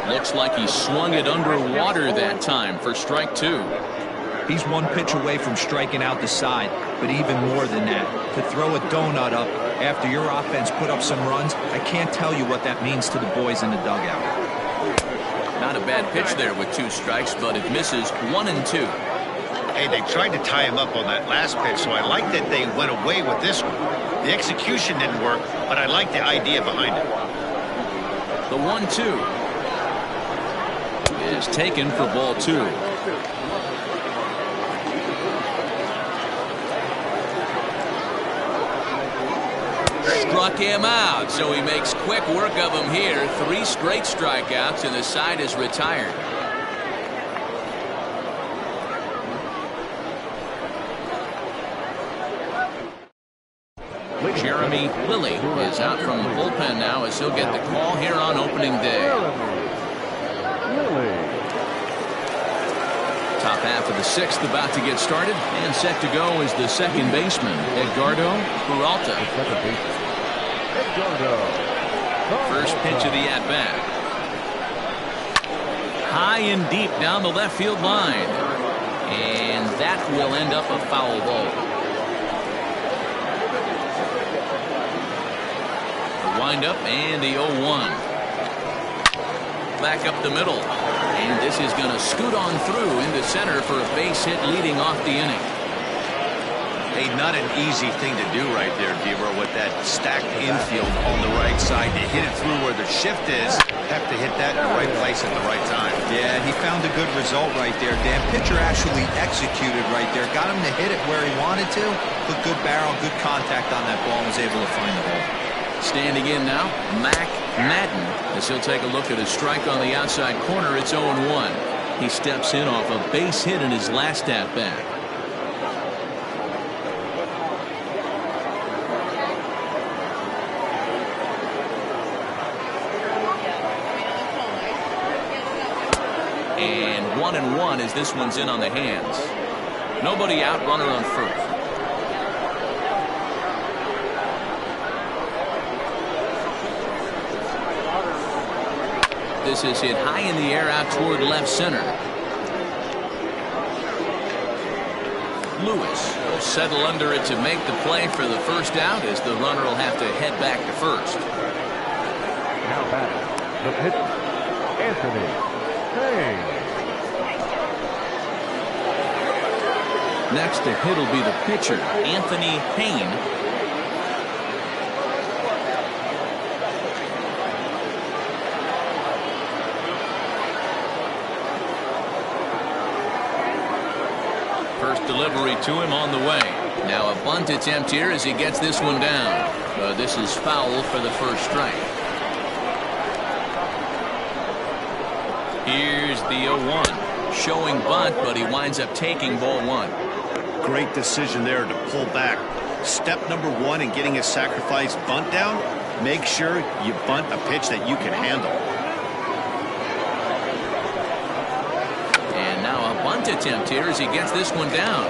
Speaker 1: Looks like he swung it underwater that time for strike 2.
Speaker 4: He's 1 pitch away from striking out the side, but even more than that, to throw a donut up after your offense put up some runs, I can't tell you what that means to the boys in the dugout.
Speaker 1: Not a bad pitch there with 2 strikes, but it misses 1 and 2.
Speaker 2: Hey, they tried to tie him up on that last pitch, so I like that they went away with this one. The execution didn't work, but I like the idea behind it.
Speaker 1: The 1-2 is taken for ball 2. struck him out, so he makes quick work of him here. 3 straight strikeouts, and the side is retired. Jeremy Lilly is out from the bullpen now as he'll get the call here on opening day. Top half of the 6th about to get started, and set to go is the second baseman, Edgardo Peralta. First pitch of the at-bat. High and deep down the left field line. And that will end up a foul ball. The windup and the 0-1. Back up the middle. And this is going to scoot on through into center for a base hit leading off the inning.
Speaker 2: Hey, not an easy thing to do right there, Deaver, with that stacked infield on the right side. To hit it through where the shift is, have to hit that in the right place at the right time.
Speaker 4: Yeah, he found a good result right there, Dan. Pitcher actually executed right there. Got him to hit it where he wanted to. Put good barrel, good contact on that ball, and was able to find the hole.
Speaker 1: Standing in now, Mac Madden, as he'll take a look at his strike on the outside corner. It's 0-1. He steps in off a base hit in his last at-bat. And 1-1 as this one's in on the hands. Nobody out, runner on first. This is hit high in the air out toward left center. Lewis will settle under it to make the play for the first out, as the runner will have to head back to first.
Speaker 3: Now back, the pitch, Anthony Haynes.
Speaker 1: Next to hit will be the pitcher, Anthony Haynes. First delivery to him on the way. Now a bunt attempt here as he gets this one down. This is foul for the first strike. Here's the 0-1. Showing bunt, but he winds up taking ball 1.
Speaker 2: Great decision there to pull back. Step number 1 in getting a sacrifice bunt down, make sure you bunt a pitch that you can handle.
Speaker 1: And now a bunt attempt here as he gets this one down.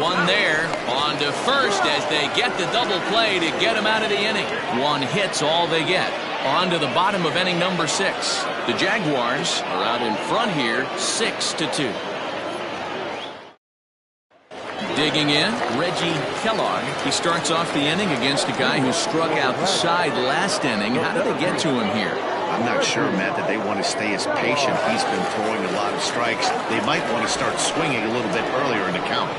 Speaker 1: One there, on to first as they get the double play to get him out of the inning. 1 hit's all they get. On to the bottom of inning number 6. The Jaguars are out in front here, 6-2. Digging in, Reggie Kellogg. He starts off the inning against a guy who struck out the side last inning. How did they get to him here?
Speaker 2: I'm not sure, Matt, that they want to stay as patient. He's been throwing a lot of strikes. They might want to start swinging a little bit earlier in the count.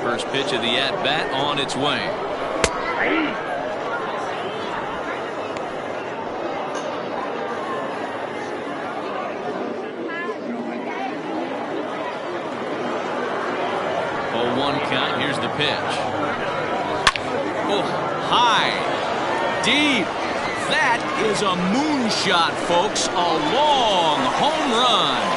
Speaker 1: First pitch of the at-bat on its way. Count. Here's the pitch. Oh, high, deep. That is a moonshot, folks. A long home run.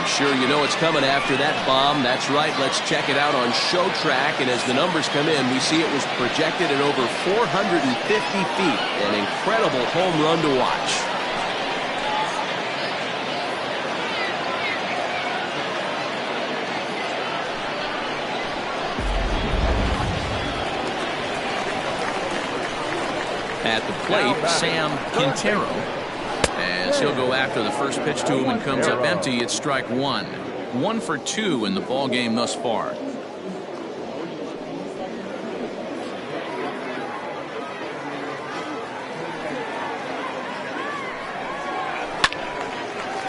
Speaker 1: Sure, you know it's coming after that bomb. That's right. Let's check it out on Show Track. And as the numbers come in, we see it was projected at over 450 feet. An incredible home run to watch. At the plate, Sam Quintero. As he'll go after the first pitch to him and comes up empty, it's strike 1. 1 for 2 in the ball game thus far.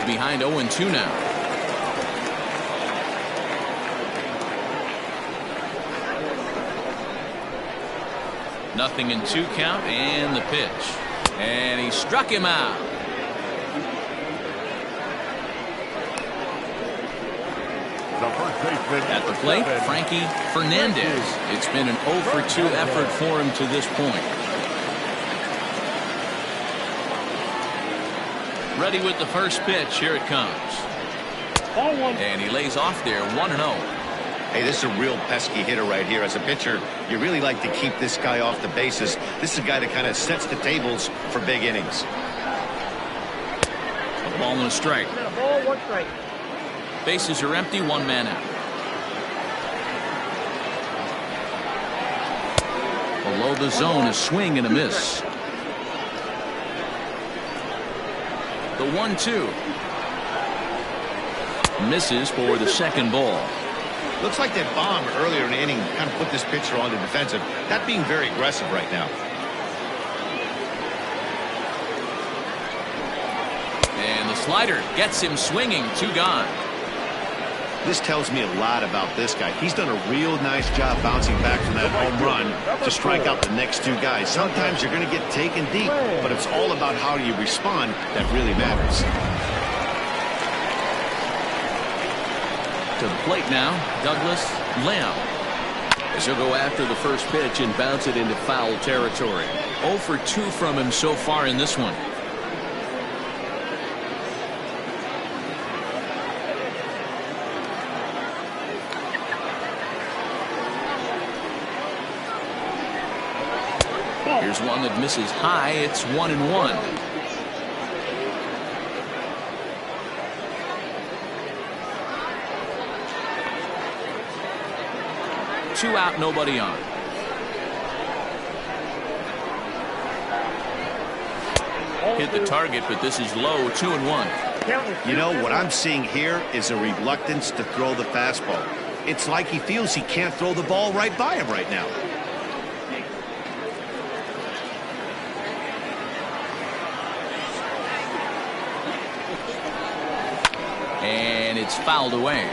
Speaker 1: behind 0-2 now. Nothing in 2 count, and the pitch. And he struck him out. At the plate, Frankie Fernandez. It's been an 0-for-2 effort for him to this point. Ready with the first pitch. Here it comes. And he lays off there, 1-0.
Speaker 2: Hey, this is a real pesky hitter right here. As a pitcher, you really like to keep this guy off the bases. This is a guy that kind of sets the tables for big innings.
Speaker 1: A ball and a strike.
Speaker 5: Ball, 1 strike.
Speaker 1: Bases are empty, 1 man out. Below the zone, a swing and a miss. The 1-2. Misses for the second ball.
Speaker 2: Looks like that bomb earlier in the inning kind of put this pitcher on the defensive. Not being very aggressive right now.
Speaker 1: And the slider gets him swinging, 2 gone.
Speaker 2: This tells me a lot about this guy. He's done a real nice job bouncing back from that home run to strike out the next 2 guys. Sometimes you're going to get taken deep, but it's all about how you respond that really matters.
Speaker 1: To the plate now, Douglas Lamb. As he'll go after the first pitch and bounce it into foul territory. 0-for-2 from him so far in this one. Here's one that misses high. It's 1-1. Two out, nobody on. Hit the target, but this is low. 2-1.
Speaker 2: You know, what I'm seeing here is a reluctance to throw the fastball. It's like he feels he can't throw the ball right by him right now.
Speaker 1: And it's fouled away.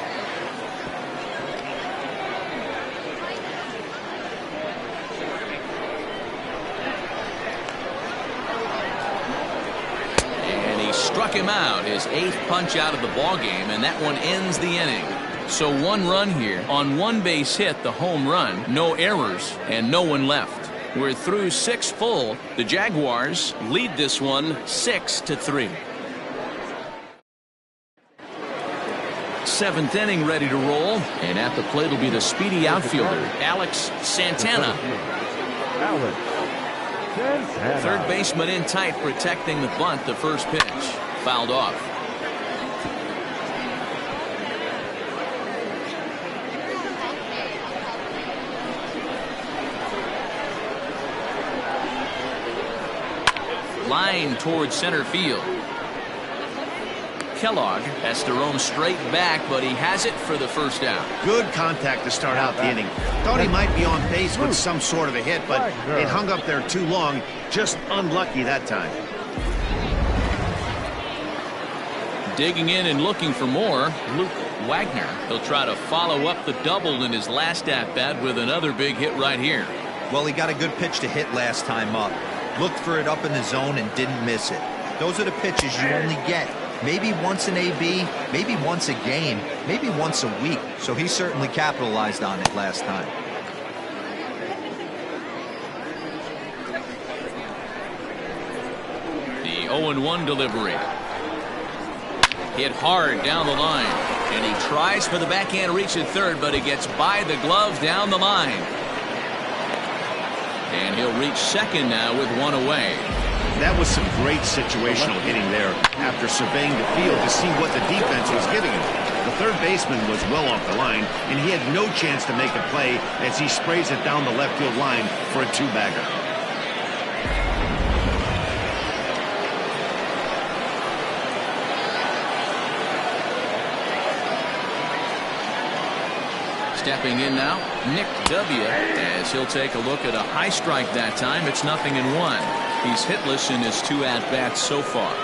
Speaker 1: And he struck him out, his 8th punch out of the ball game, and that one ends the inning. So 1 run here on 1 base hit, the home run, no errors, and no one left. We're through 6 full. The Jaguars lead this one 6-3. 7th inning ready to roll, and at the plate will be the speedy outfielder Alex Santana. Third baseman in tight, protecting the bunt. The first pitch fouled off. Line towards center field. Kellogg has to roam straight back, but he has it for the first out.
Speaker 2: Good contact to start out the inning. Thought he might be on base with some sort of a hit, but it hung up there too long. Just unlucky that time.
Speaker 1: Digging in and looking for more, Luke Wagner. He'll try to follow up the double in his last at-bat with another big hit right here.
Speaker 4: Well, he got a good pitch to hit last time up. Looked for it up in the zone and didn't miss it. Those are the pitches you only get. Maybe once an AB, maybe once a game, maybe once a week. So he certainly capitalized on it last time.
Speaker 1: The 0-1 delivery. Hit hard down the line. And he tries for the backhand reach at third, but it gets by the glove down the line. And he'll reach second now with 1 away.
Speaker 2: That was some great situational hitting there after surveying the field to see what the defense was giving him. The third baseman was well off the line, and he had no chance to make a play as he sprays it down the left field line for a 2-bagger.
Speaker 1: Stepping in now, Nick W. as he'll take a look at a high strike that time. It's 0-1. He's hitless in his 2 at-bats so far.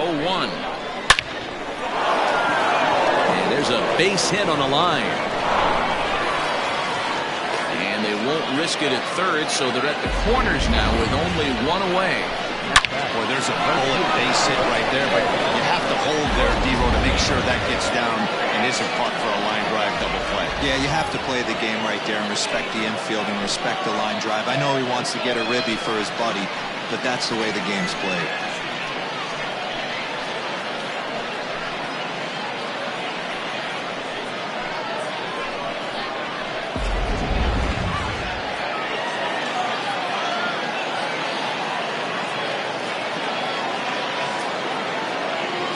Speaker 1: 0-1. And there's a base hit on the line. And they won't risk it at third, so they're at the corners now with only one away.
Speaker 2: Boy, there's a bullet base hit right there, but you have to hold there, Devo, to make sure that gets down and isn't caught for a line drive double play.
Speaker 4: Yeah, you have to play the game right there and respect the infield and respect the line drive. I know he wants to get a ribby for his buddy, but that's the way the game's played.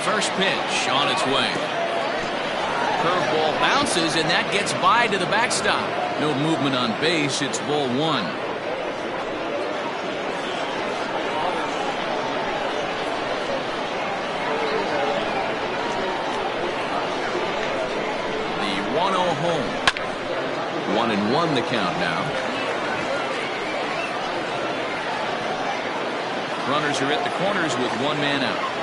Speaker 1: First pitch on its way. Curveball bounces, and that gets by to the backstop. No movement on base. It's ball one. The 1-0 home. 1-1 the count now. Runners are at the corners with one man out.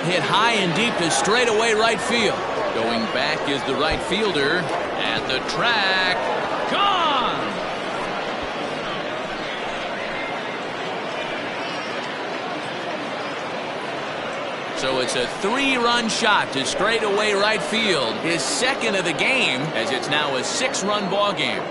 Speaker 1: Hit high and deep to straightaway right field. Going back is the right fielder at the track. Gone! So it's a 3-run shot to straightaway right field. His second of the game, as it's now a 6-run ball game.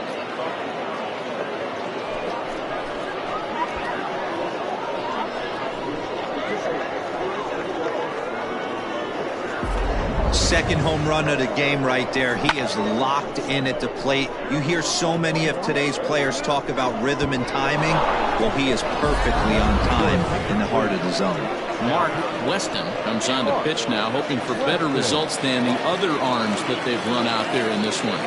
Speaker 4: Second home run of the game right there. He is locked in at the plate. You hear so many of today's players talk about rhythm and timing. Well, he is perfectly on time in the heart of the zone.
Speaker 1: Mark Weston comes on to pitch now, hoping for better results than the other arms that they've run out there in this one.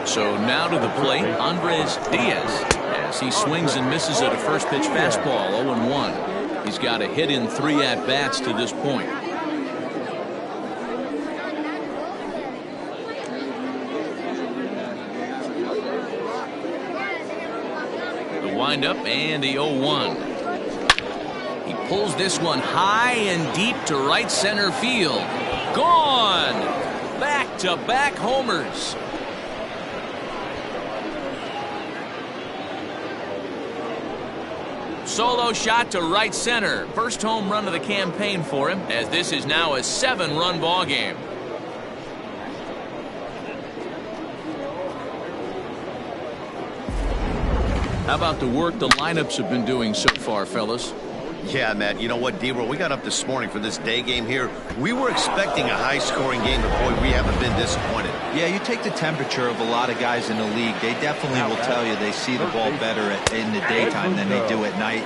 Speaker 1: So now to the plate, Andres Diaz, as he swings and misses at a first pitch fastball, 0-1. He's got a hit in 3 at-bats to this point. The windup and the 0-1. He pulls this one high and deep to right center field. Gone! Back-to-back homers. Solo shot to right center. First home run of the campaign for him, as this is now a 7-run ball game. How about the work the lineups have been doing so far, fellas?
Speaker 2: Yeah, Matt, you know what, D-Roll, we got up this morning for this day game here. We were expecting a high-scoring game, but boy, we haven't been disappointed.
Speaker 4: Yeah, you take the temperature of a lot of guys in the league. They definitely will tell you they see the ball better in the daytime than they do at night.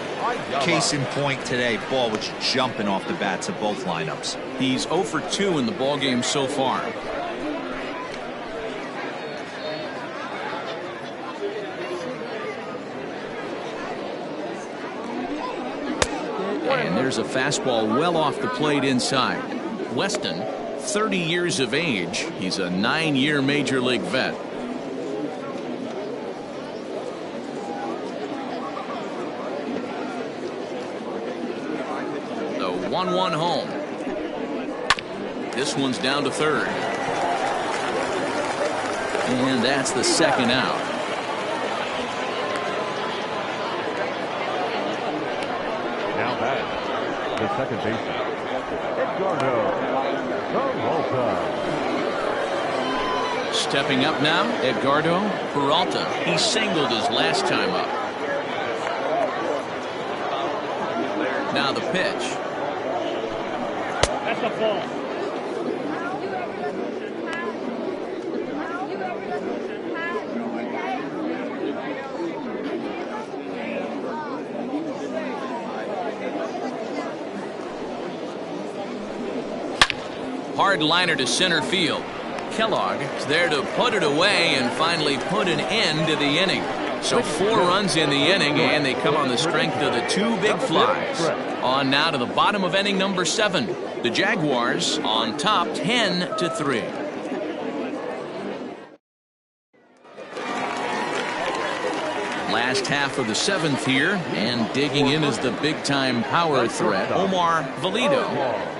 Speaker 4: Case in point today, ball was jumping off the bats of both lineups.
Speaker 1: He's 0 for 2 in the ball game so far. And there's a fastball well off the plate inside. Weston, 30 years of age. He's a 9-year major league vet. The 1-1 home. This one's down to third. And that's the second out.
Speaker 3: The second baseman, Edgardo Peralta.
Speaker 1: Stepping up now, Edgardo Peralta. He singled his last time up. Now the pitch.
Speaker 3: That's a ball.
Speaker 1: Hard liner to center field. Kellogg is there to put it away and finally put an end to the inning. So 4 runs in the inning, and they come on the strength of the 2 big flies. On now to the bottom of inning number 7. The Jaguars on top 10-3. Last half of the 7th here, and digging in is the big-time power threat, Omar Valido.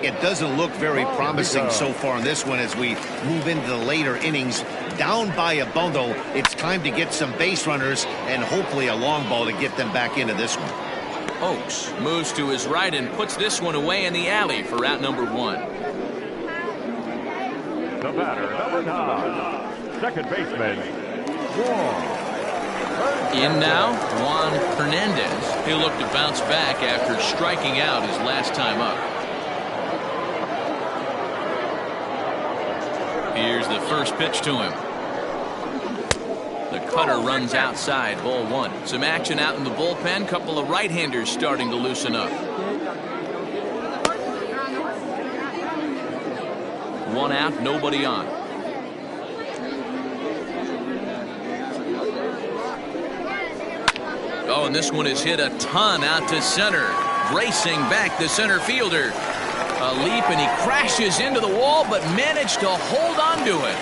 Speaker 2: It doesn't look very promising so far in this one as we move into the later innings. Down by a bundle, it's time to get some base runners and hopefully a long ball to get them back into this one.
Speaker 1: Oakes moves to his right and puts this one away in the alley for out number 1.
Speaker 3: The batter, number 9, second baseman, Juan.
Speaker 1: In now, Juan Hernandez. He'll look to bounce back after striking out his last time up. Here's the first pitch to him. The cutter runs outside, ball 1. Some action out in the bullpen. Couple of right-handers starting to loosen up. 1 out, nobody on. Oh, and this one is hit a ton out to center. Racing back the center fielder. A leap, and he crashes into the wall, but managed to hold on to it.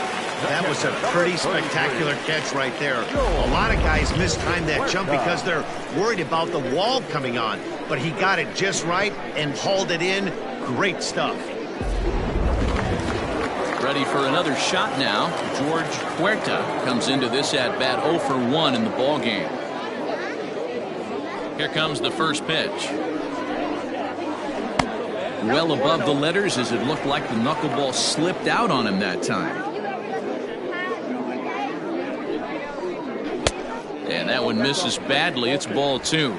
Speaker 2: That was a pretty spectacular catch right there. A lot of guys mistime that jump because they're worried about the wall coming on. But he got it just right and hauled it in. Great stuff.
Speaker 1: Ready for another shot now. George Huerta comes into this at-bat 0 for 1 in the ballgame. Here comes the first pitch. Well above the letters, as it looked like the knuckleball slipped out on him that time. And that one misses badly. It's ball 2.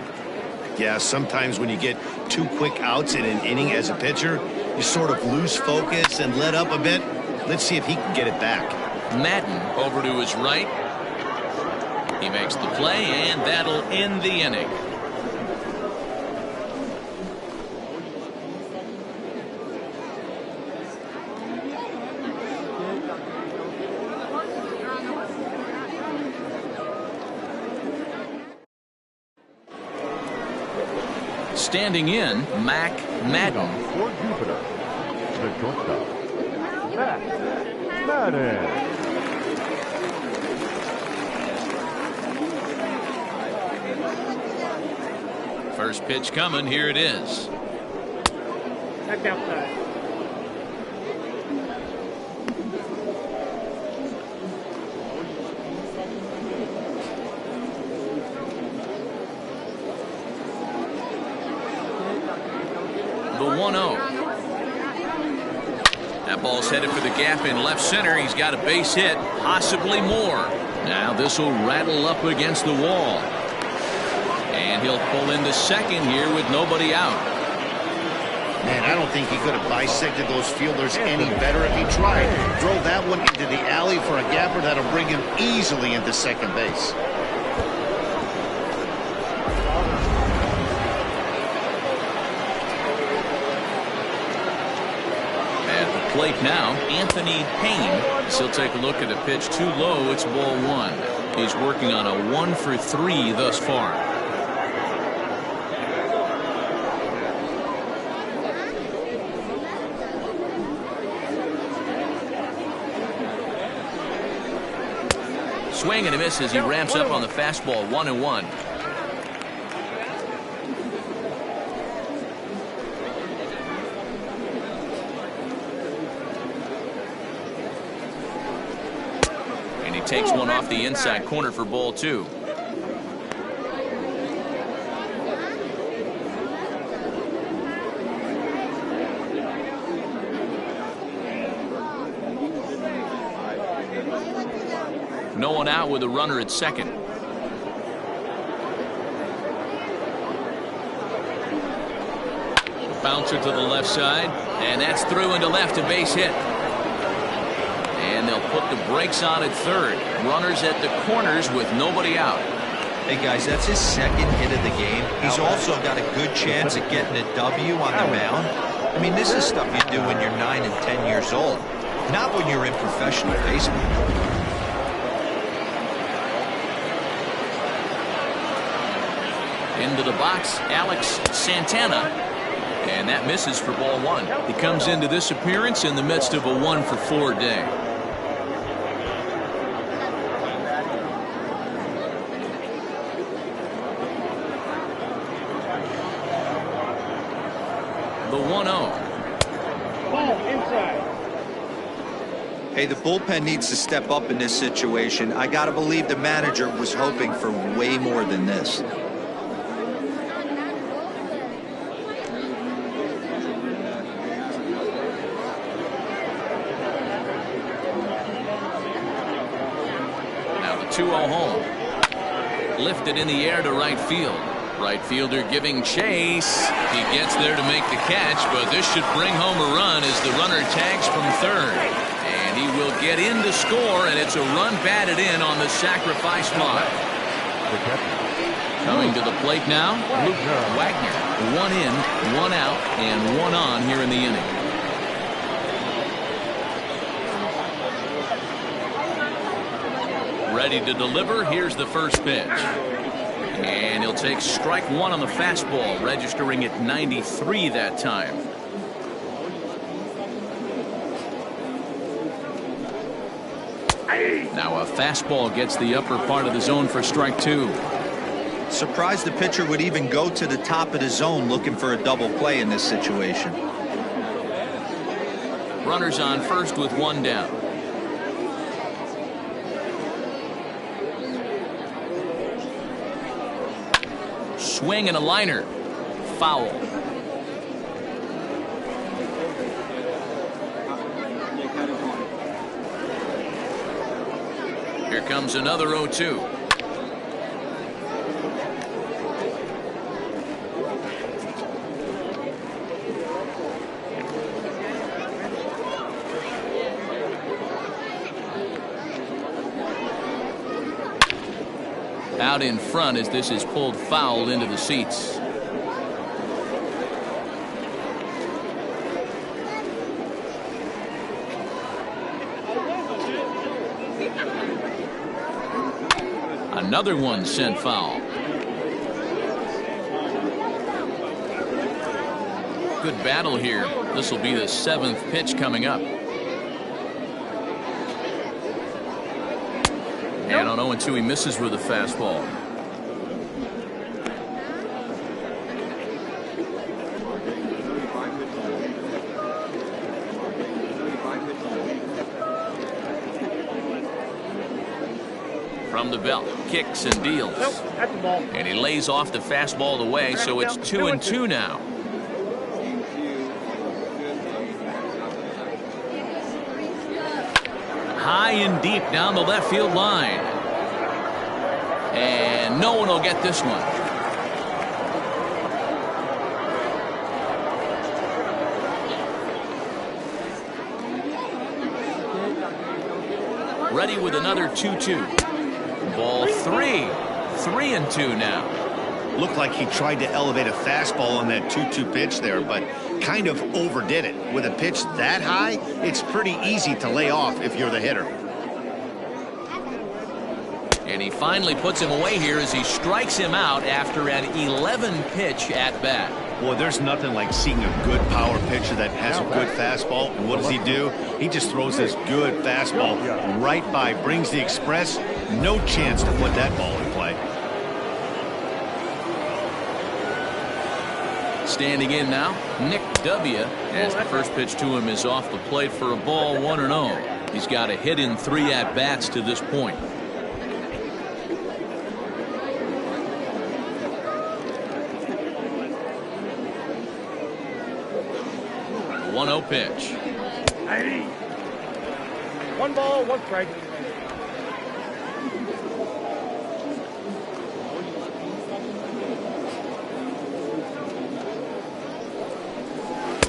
Speaker 2: Yeah, sometimes when you get 2 quick outs in an inning as a pitcher, you sort of lose focus and let up a bit. Let's see if he can get it back.
Speaker 1: Madden over to his right. He makes the play, and that'll end the inning. Standing in, Mac Madden.
Speaker 3: For Jupiter, the shortstop, Mac Madden.
Speaker 1: First pitch coming. Here it is.
Speaker 5: Back outside.
Speaker 1: The 1-0. That ball's headed for the gap in left center. He's got a base hit, possibly more. Now this will rattle up against the wall. And he'll pull into second here with nobody out.
Speaker 2: Man, I don't think he could have bisected those fielders any better if he tried. Drove that one into the alley for a gapper that'll bring him easily into second base.
Speaker 1: Plate now, Anthony Payne. He'll take a look at a pitch too low. It's ball 1. He's working on a 1 for 3 thus far. Swing and a miss as he ramps up on the fastball. 1-1. Takes one off the inside corner for ball 2. No one out with a runner at second. Bouncer to the left side, and that's through into left, a base hit. And they'll put the brakes on at third. Runners at the corners with nobody out.
Speaker 4: Hey, guys, that's his second hit of the game. He's also got a good chance at getting a W on the mound. I mean, this is stuff you do when you're 9 and 10 years old, not when you're in professional baseball.
Speaker 1: Into the box, Alex Santana. And that misses for ball one. He comes into this appearance in the midst of a 1-for-4 day. The 1-0.
Speaker 5: Ball inside.
Speaker 4: Hey, the bullpen needs to step up in this situation. I got to believe the manager was hoping for way more than this.
Speaker 1: Now the 2-0 home. Lifted in the air to right field. Right fielder giving chase. He gets there to make the catch, but this should bring home a run as the runner tags from third. And he will get in to score, and it's a run batted in on the sacrifice fly. Coming to the plate now, Luke Wagner. 1 in, 1 out, and 1 on here in the inning. Ready to deliver. Here's the first pitch. And he'll take strike one on the fastball, registering at 93 that time. Now a fastball gets the upper part of the zone for strike two.
Speaker 4: Surprised the pitcher would even go to the top of the zone looking for a double play in this situation.
Speaker 1: Runners on first with 1 down. Swing and a liner. Foul. Here comes another 0-2. Out in front as this is pulled foul into the seats. Another one sent foul. Good battle here. This will be the 7th pitch coming up. And on 0-2 he misses with a fastball. From the belt, kicks and deals.
Speaker 5: Nope, that's the ball.
Speaker 1: And he lays off the fastball away, so it's 2-2 now. High and deep down the left field line. And no one will get this one. Ready with another 2-2. Ball 3. 3-2 now.
Speaker 2: Looked like he tried to elevate a fastball on that 2-2 pitch there, but kind of overdid it. With a pitch that high, it's pretty easy to lay off if you're the hitter.
Speaker 1: And he finally puts him away here as he strikes him out after an 11-pitch at bat.
Speaker 2: Boy, there's nothing like seeing a good power pitcher that has a good fastball. And what does he do? He just throws this good fastball right by, brings the express. No chance to put that ball in play.
Speaker 1: Standing in now, Nick W. as the first pitch to him is off the plate for a ball 1-0. He's got a hit in 3 at-bats to this point. 1-0 pitch.
Speaker 5: 1 ball, 1 strike.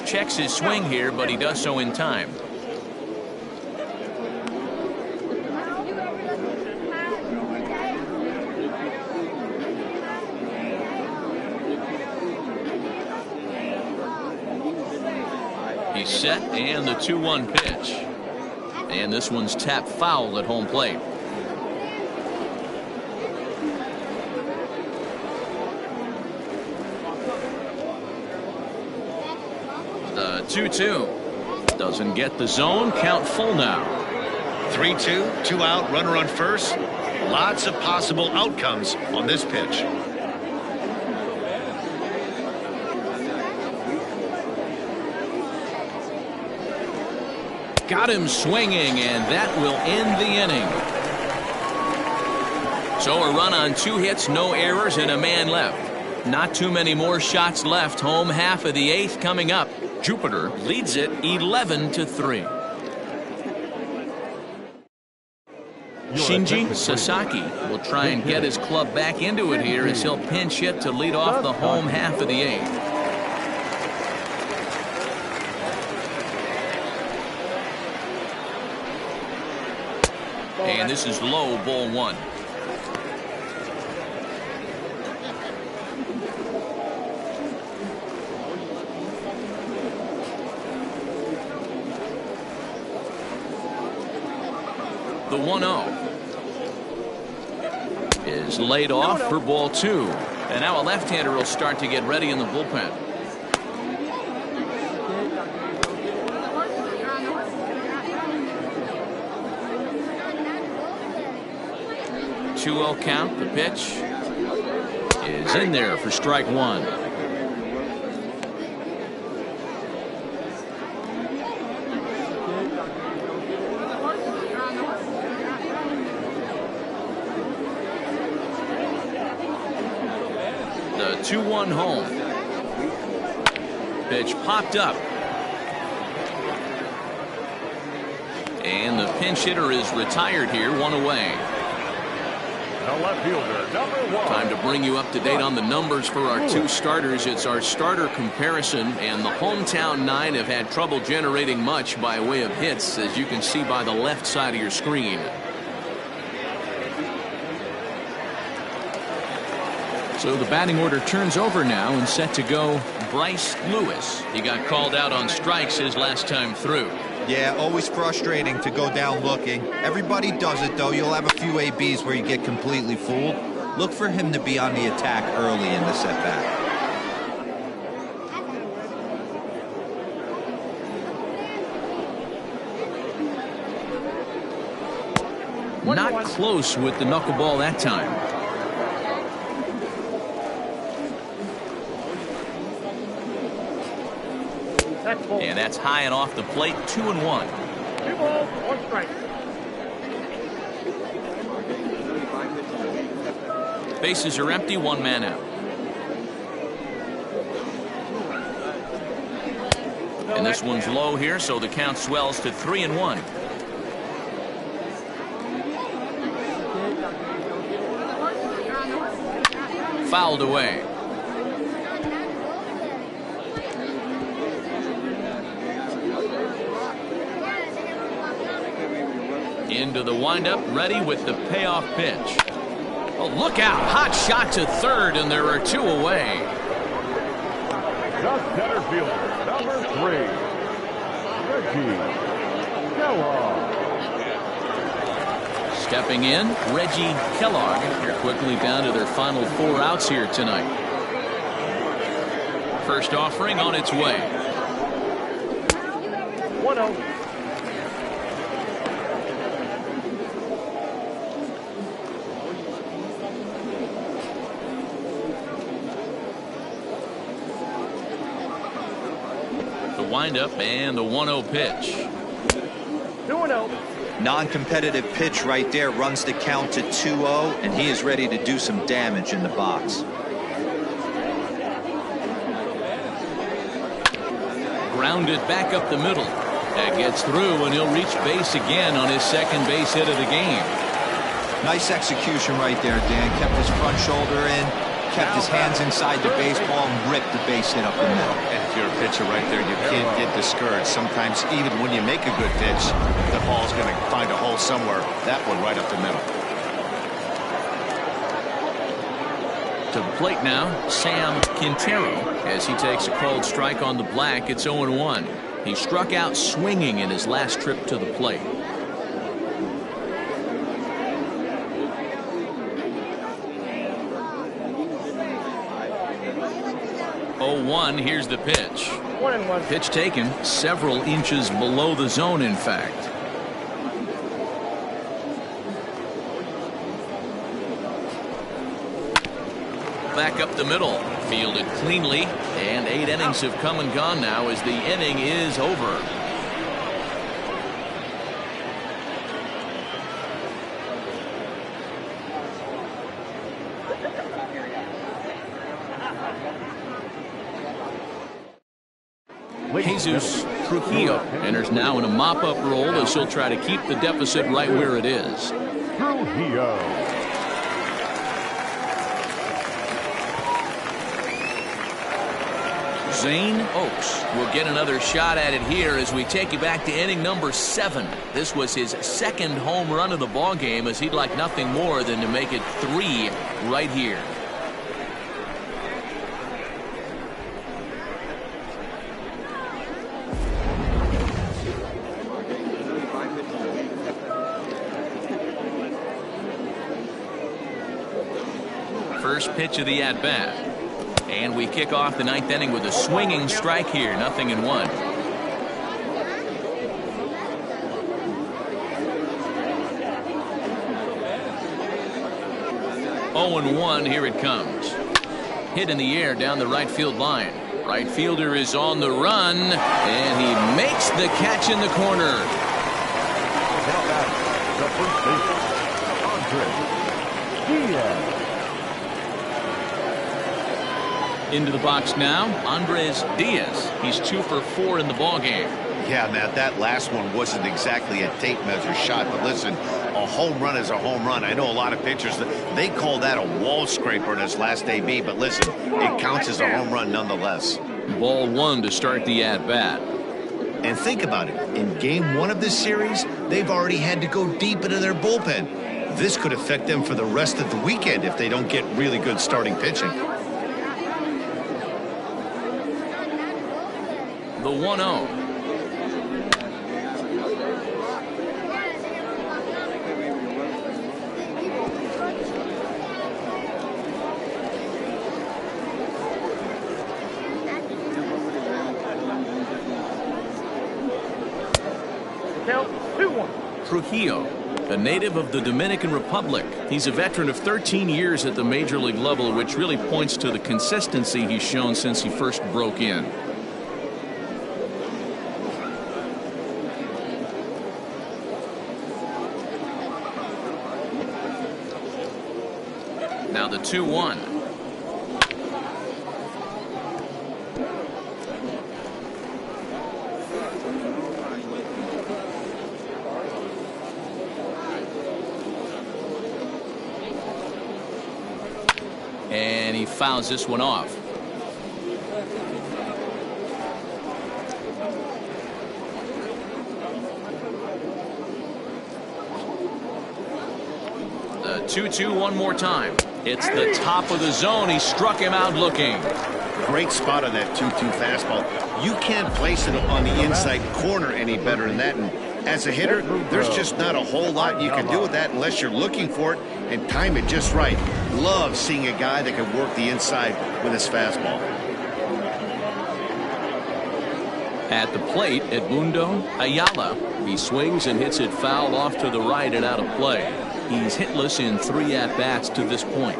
Speaker 1: Checks his swing here, but he does so in time. He's set, and the 2-1 pitch. And this one's tapped foul at home plate. 2-2. Doesn't get the zone. Count full now.
Speaker 2: 3-2, 2 out, runner on first. Lots of possible outcomes on this pitch.
Speaker 1: Got him swinging, and that will end the inning. So a run on 2 hits, no errors, and a man left. Not too many more shots left. Home half of the 8th coming up. Jupiter leads it 11-3. Shinji Sasaki will try and get his club back into it here as he'll pinch hit to lead off the home half of the 8th. And this is low, ball 1. The 1-0 is laid off for ball 2. And now a left-hander will start to get ready in the bullpen. Count. The pitch is in there for strike 1. The 2-1 home. Pitch popped up. And the pinch hitter is retired here, 1 away.
Speaker 3: The left fielder, number 1.
Speaker 1: Time to bring you up to date on the numbers for our 2 starters. It's our starter comparison, and the hometown 9 have had trouble generating much by way of hits, as you can see by the left side of your screen. So the batting order turns over now and set to go Bryce Lewis. He got called out on strikes his last time through.
Speaker 4: Yeah, always frustrating to go down looking. Everybody does it, though. You'll have a few ABs where you get completely fooled. Look for him to be on the attack early in the setback.
Speaker 1: Not close with the knuckleball that time. And that's high and off the plate. 2-1.
Speaker 5: 2 balls, 1 strike.
Speaker 1: Bases are empty. 1 man out. And this one's low here, so the count swells to 3-1. Fouled away. Into the windup, ready with the payoff pitch. Oh, look out. Hot shot to third, and there are 2 away.
Speaker 3: The center fielder, number 3, Reggie Kellogg.
Speaker 1: Stepping in, Reggie Kellogg. They're quickly down to their final 4 outs here tonight. First offering on its way.
Speaker 5: 1-0.
Speaker 1: Windup and the 1-0 pitch.
Speaker 5: 2-0.
Speaker 4: Non-competitive pitch right there, runs the count to 2-0, and he is ready to do some damage in the box.
Speaker 1: Grounded back up the middle. That gets through, and he'll reach base again on his second base hit of the game.
Speaker 4: Nice execution right there, Dan. Kept his front shoulder in, kept his hands inside the baseball, and ripped the base hit up the middle.
Speaker 2: And if you're a pitcher right there, you can't get discouraged. Sometimes even when you make a good pitch, the ball's going to find a hole somewhere. That one right up the middle.
Speaker 1: To the plate now, Sam Quintero, as he takes a called strike on the black. It's 0-1. He struck out swinging in his last trip to the plate. 0-1. Here's the pitch.
Speaker 5: 1-1.
Speaker 1: Pitch taken several inches below the zone, in fact. Back up the middle, fielded cleanly, and 8 innings have come and gone now as the inning is over. Jesus Trujillo enters now in a mop-up role as he'll try to keep the deficit right where it is.
Speaker 3: Trujillo.
Speaker 1: Zane Oaks will get another shot at it here as we take you back to inning number 7. This was his second home run of the ball game, as he'd like nothing more than to make it 3 right here. First pitch of the at-bat. And we kick off the 9th inning with a swinging strike here. 0-1. 0-1, here it comes. Hit in the air down the right field line. Right fielder is on the run, and he makes the catch in the corner.
Speaker 3: Now back, the first baseman, Andres Diaz.
Speaker 1: Into the box now, Andres Diaz. He's 2 for 4 in the ballgame.
Speaker 2: Yeah, Matt, that last one wasn't exactly a tape measure shot, but listen, a home run is a home run. I know a lot of pitchers, they call that a wall scraper in his last AB, but listen, it counts as a home run nonetheless.
Speaker 1: Ball 1 to start the at-bat.
Speaker 2: And think about it. In game 1 of this series, they've already had to go deep into their bullpen. This could affect them for the rest of the weekend if they don't get really good starting pitching.
Speaker 1: The 1-0.
Speaker 5: Count 2-1.
Speaker 1: Trujillo, a native of the Dominican Republic. He's a veteran of 13 years at the major league level, which really points to the consistency he's shown since he first broke in. Now the 2-1. And he fouls this one off. The 2-2 one more time. It's the top of the zone. He struck him out looking.
Speaker 2: Great spot on that 2-2 fastball. You can't place it on the inside corner any better than that. And as a hitter, there's just not a whole lot you can do with that unless you're looking for it and time it just right. Love seeing a guy that can work the inside with his fastball.
Speaker 1: At the plate, Edmundo Ayala. He swings and hits it foul off to the right and out of play. He's hitless in 3 at-bats to this point.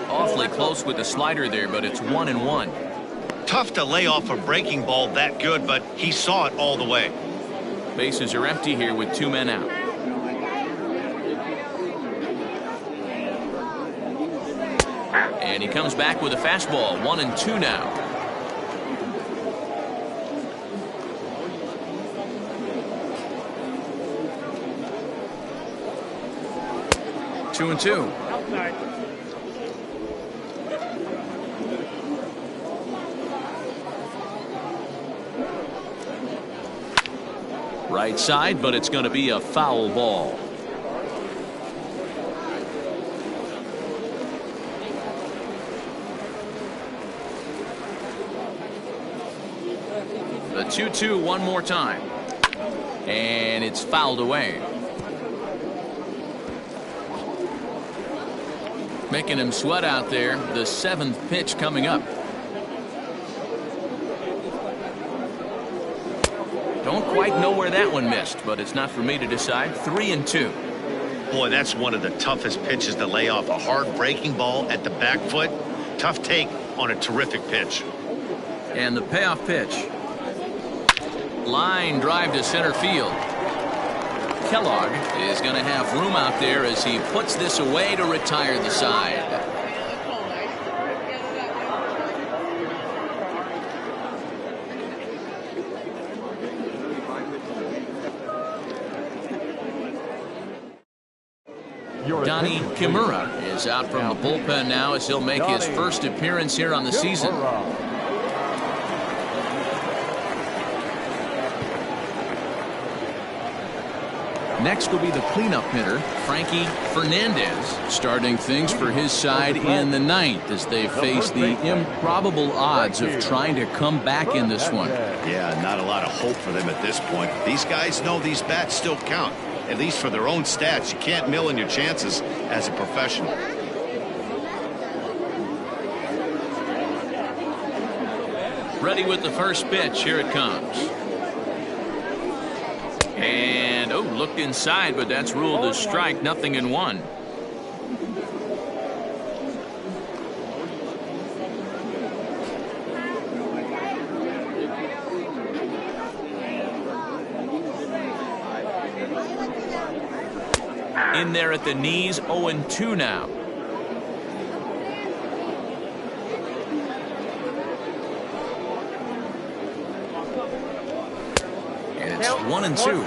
Speaker 1: Awfully close with the slider there, but it's 1-1.
Speaker 2: Tough to lay off a breaking ball that good, but he saw it all the way.
Speaker 1: Bases are empty here with 2 men out. And he comes back with a fastball. 1-2 now. Two and two.
Speaker 5: Outside.
Speaker 1: Right side, but it's going to be a foul ball. The 2-2 one more time. And it's fouled away. Making him sweat out there. The 7th pitch coming up. Don't quite know where that one missed, but it's not for me to decide. 3-2.
Speaker 2: Boy, that's one of the toughest pitches to lay off. A hard breaking ball at the back foot. Tough take on a terrific pitch.
Speaker 1: And the payoff pitch. Line drive to center field. Kellogg is going to have room out there as he puts this away to retire the side. Donnie Kimura is out from the bullpen now as he'll make his first appearance here on the season. Next will be the cleanup hitter, Frankie Fernandez, starting things for his side in the 9th as they face the improbable odds of trying to come back in this one.
Speaker 2: Yeah, not a lot of hope for them at this point. These guys know these bats still count, at least for their own stats. You can't mill in your chances as a professional.
Speaker 1: Ready with the first pitch. Here it comes. And, oh, looked inside, but that's ruled a strike. 0-1. In there at the knees, 0-2 now. And it's 1-2.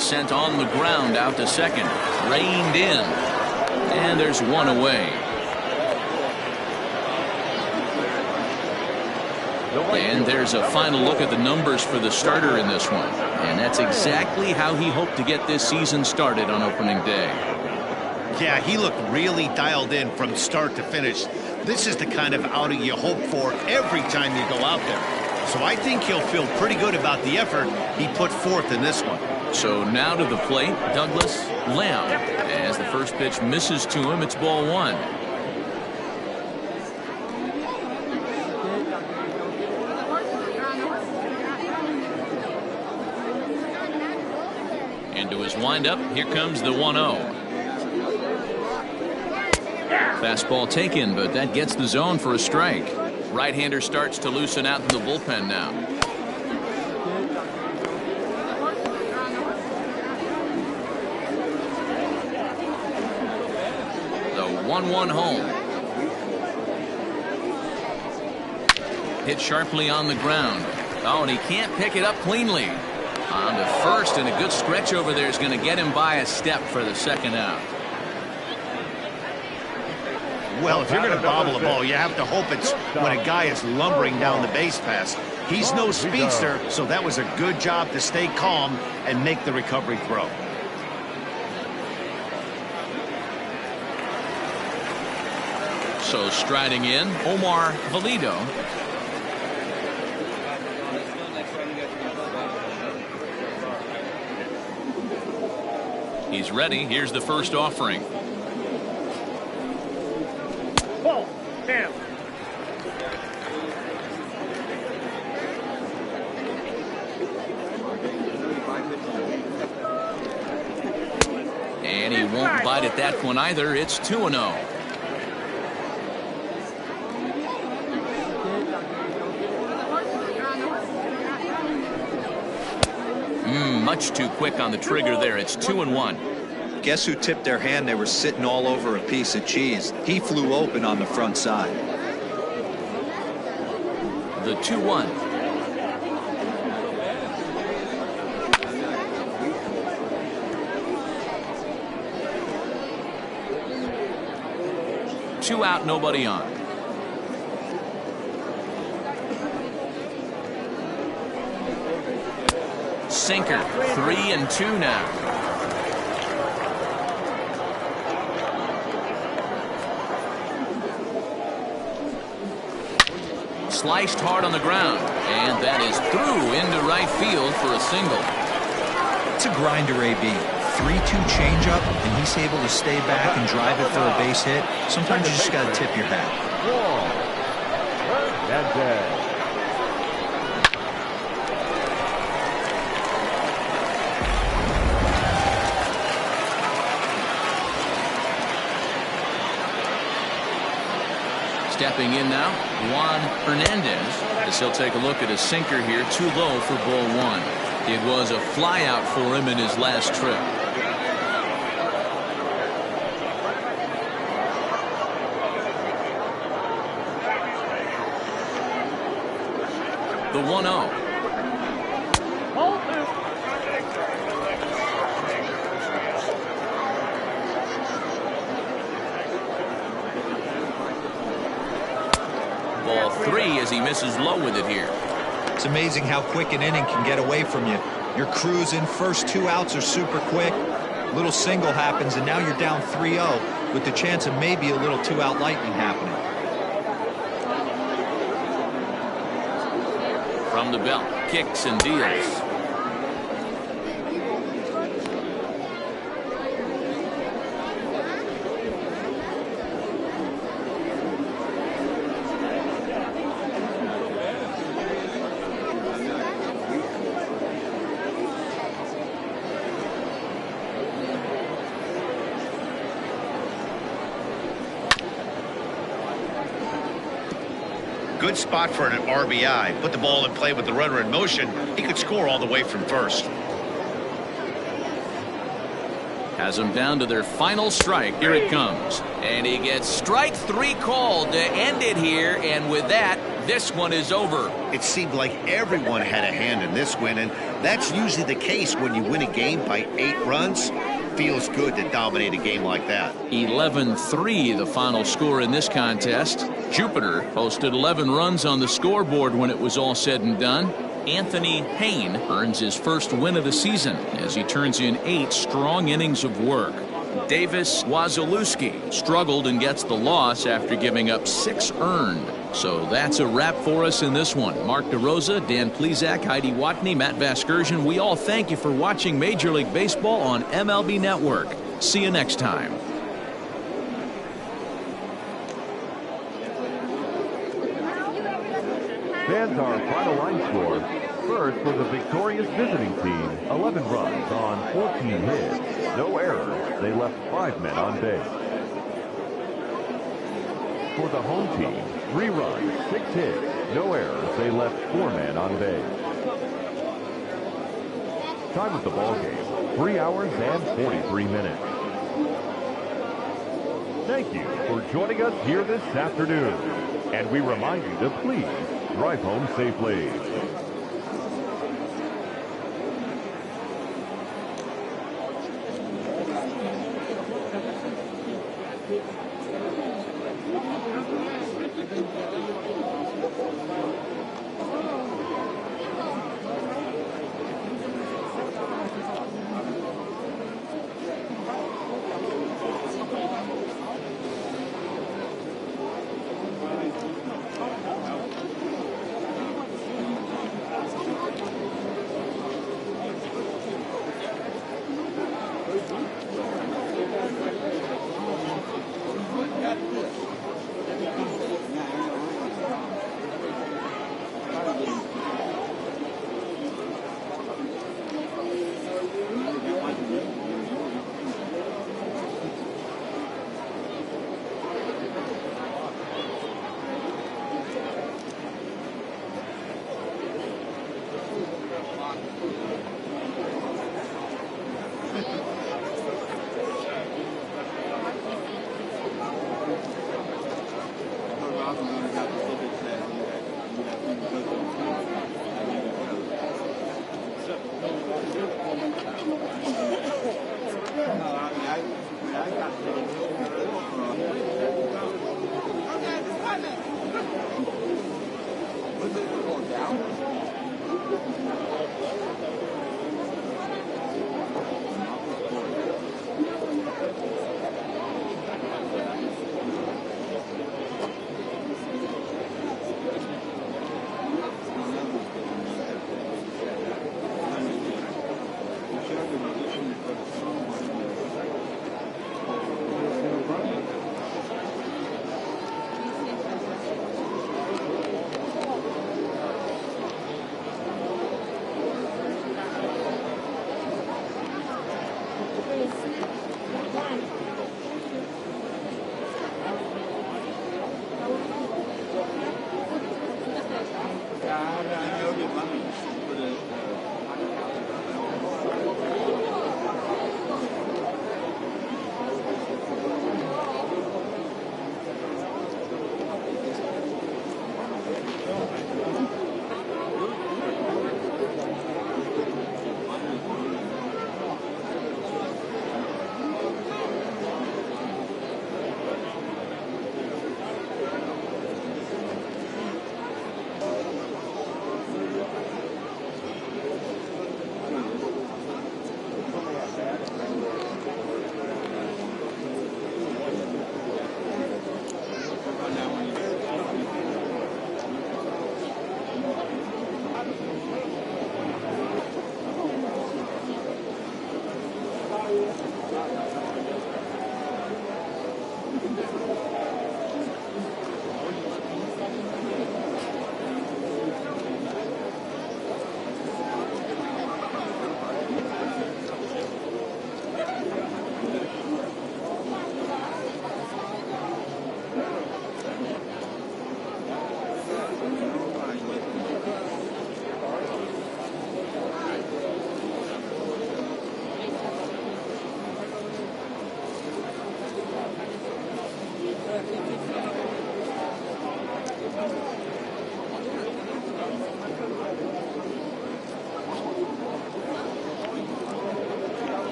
Speaker 1: Sent on the ground out to second. Reined in. And there's one away. And there's a final look at the numbers for the starter in this one. And that's exactly how he hoped to get this season started on opening day.
Speaker 2: Yeah, he looked really dialed in from start to finish. This is the kind of outing you hope for every time you go out there. So I think he'll feel pretty good about the effort he put forth in this one.
Speaker 1: So now to the plate, Douglas Lamb. As the first pitch misses to him, it's ball 1. Into his windup, here comes the 1-0. Fastball taken, but that gets the zone for a strike. Right-hander starts to loosen out in the bullpen now. The 1-1 home. Hit sharply on the ground. Oh, and he can't pick it up cleanly. On to first, and a good stretch over there is going to get him by a step for the second out.
Speaker 2: Well, if you're going to bobble a ball, you have to hope it's when a guy is lumbering down the base pass. He's no speedster, so that was a good job to stay calm and make the recovery throw.
Speaker 1: So striding in, Omar Valido. He's ready. Here's the first offering.
Speaker 5: Ball. Down.
Speaker 1: And he won't bite at that one either. It's 2-0. Much too quick on the trigger there. It's 2-1.
Speaker 4: Guess who tipped their hand? They were sitting all over a piece of cheese. He flew open on the front side.
Speaker 1: The 2-1. Two out, nobody on. Sinker, 3-2 now. Sliced hard on the ground, and that is through into right field for a single.
Speaker 4: It's a grinder, AB. 3-2 changeup, and he's able to stay back and drive it for a base hit. Sometimes you just got to tip your hat.
Speaker 1: Stepping in now, Juan Hernandez, as he'll take a look at a sinker here, too low for ball one. It was a flyout for him in his last trip. The 1-0. Ball three as he misses low with it here.
Speaker 4: It's amazing how quick an inning can get away from you. You're cruising, first 2 outs are super quick. Little single happens, and now you're down 3-0 with the chance of maybe a little 2-out lightning happening.
Speaker 1: From the belt, kicks and deals.
Speaker 2: Good spot for an RBI. Put the ball in play with the runner in motion. He could score all the way from first.
Speaker 1: Has them down to their final strike. Here it comes. And he gets strike 3 called to end it here. And with that, this one is over.
Speaker 2: It seemed like everyone had a hand in this win, and that's usually the case when you win a game by 8 runs. Feels good to dominate a game like that.
Speaker 1: 11-3 the final score in this contest. Jupiter posted 11 runs on the scoreboard when it was all said and done. Anthony Payne earns his first win of the season as he turns in 8 strong innings of work. Davis Wazalewski struggled and gets the loss after giving up 6 earned. So that's a wrap for us in this one. Mark DeRosa, Dan Plesac, Heidi Watney, Matt Vasgersian. We all thank you for watching Major League Baseball on MLB Network. See you next time.
Speaker 3: Fans, our final line score. First for the victorious visiting team, 11 runs on 14 hits. No errors. They left 5 men on base. For the home team, 3 runs, 6 hits. No errors. They left 4 men on base. Time of the ball game, 3 hours and 43 minutes. Thank you for joining us here this afternoon. And we remind you to please drive home safely.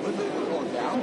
Speaker 6: Was it going down?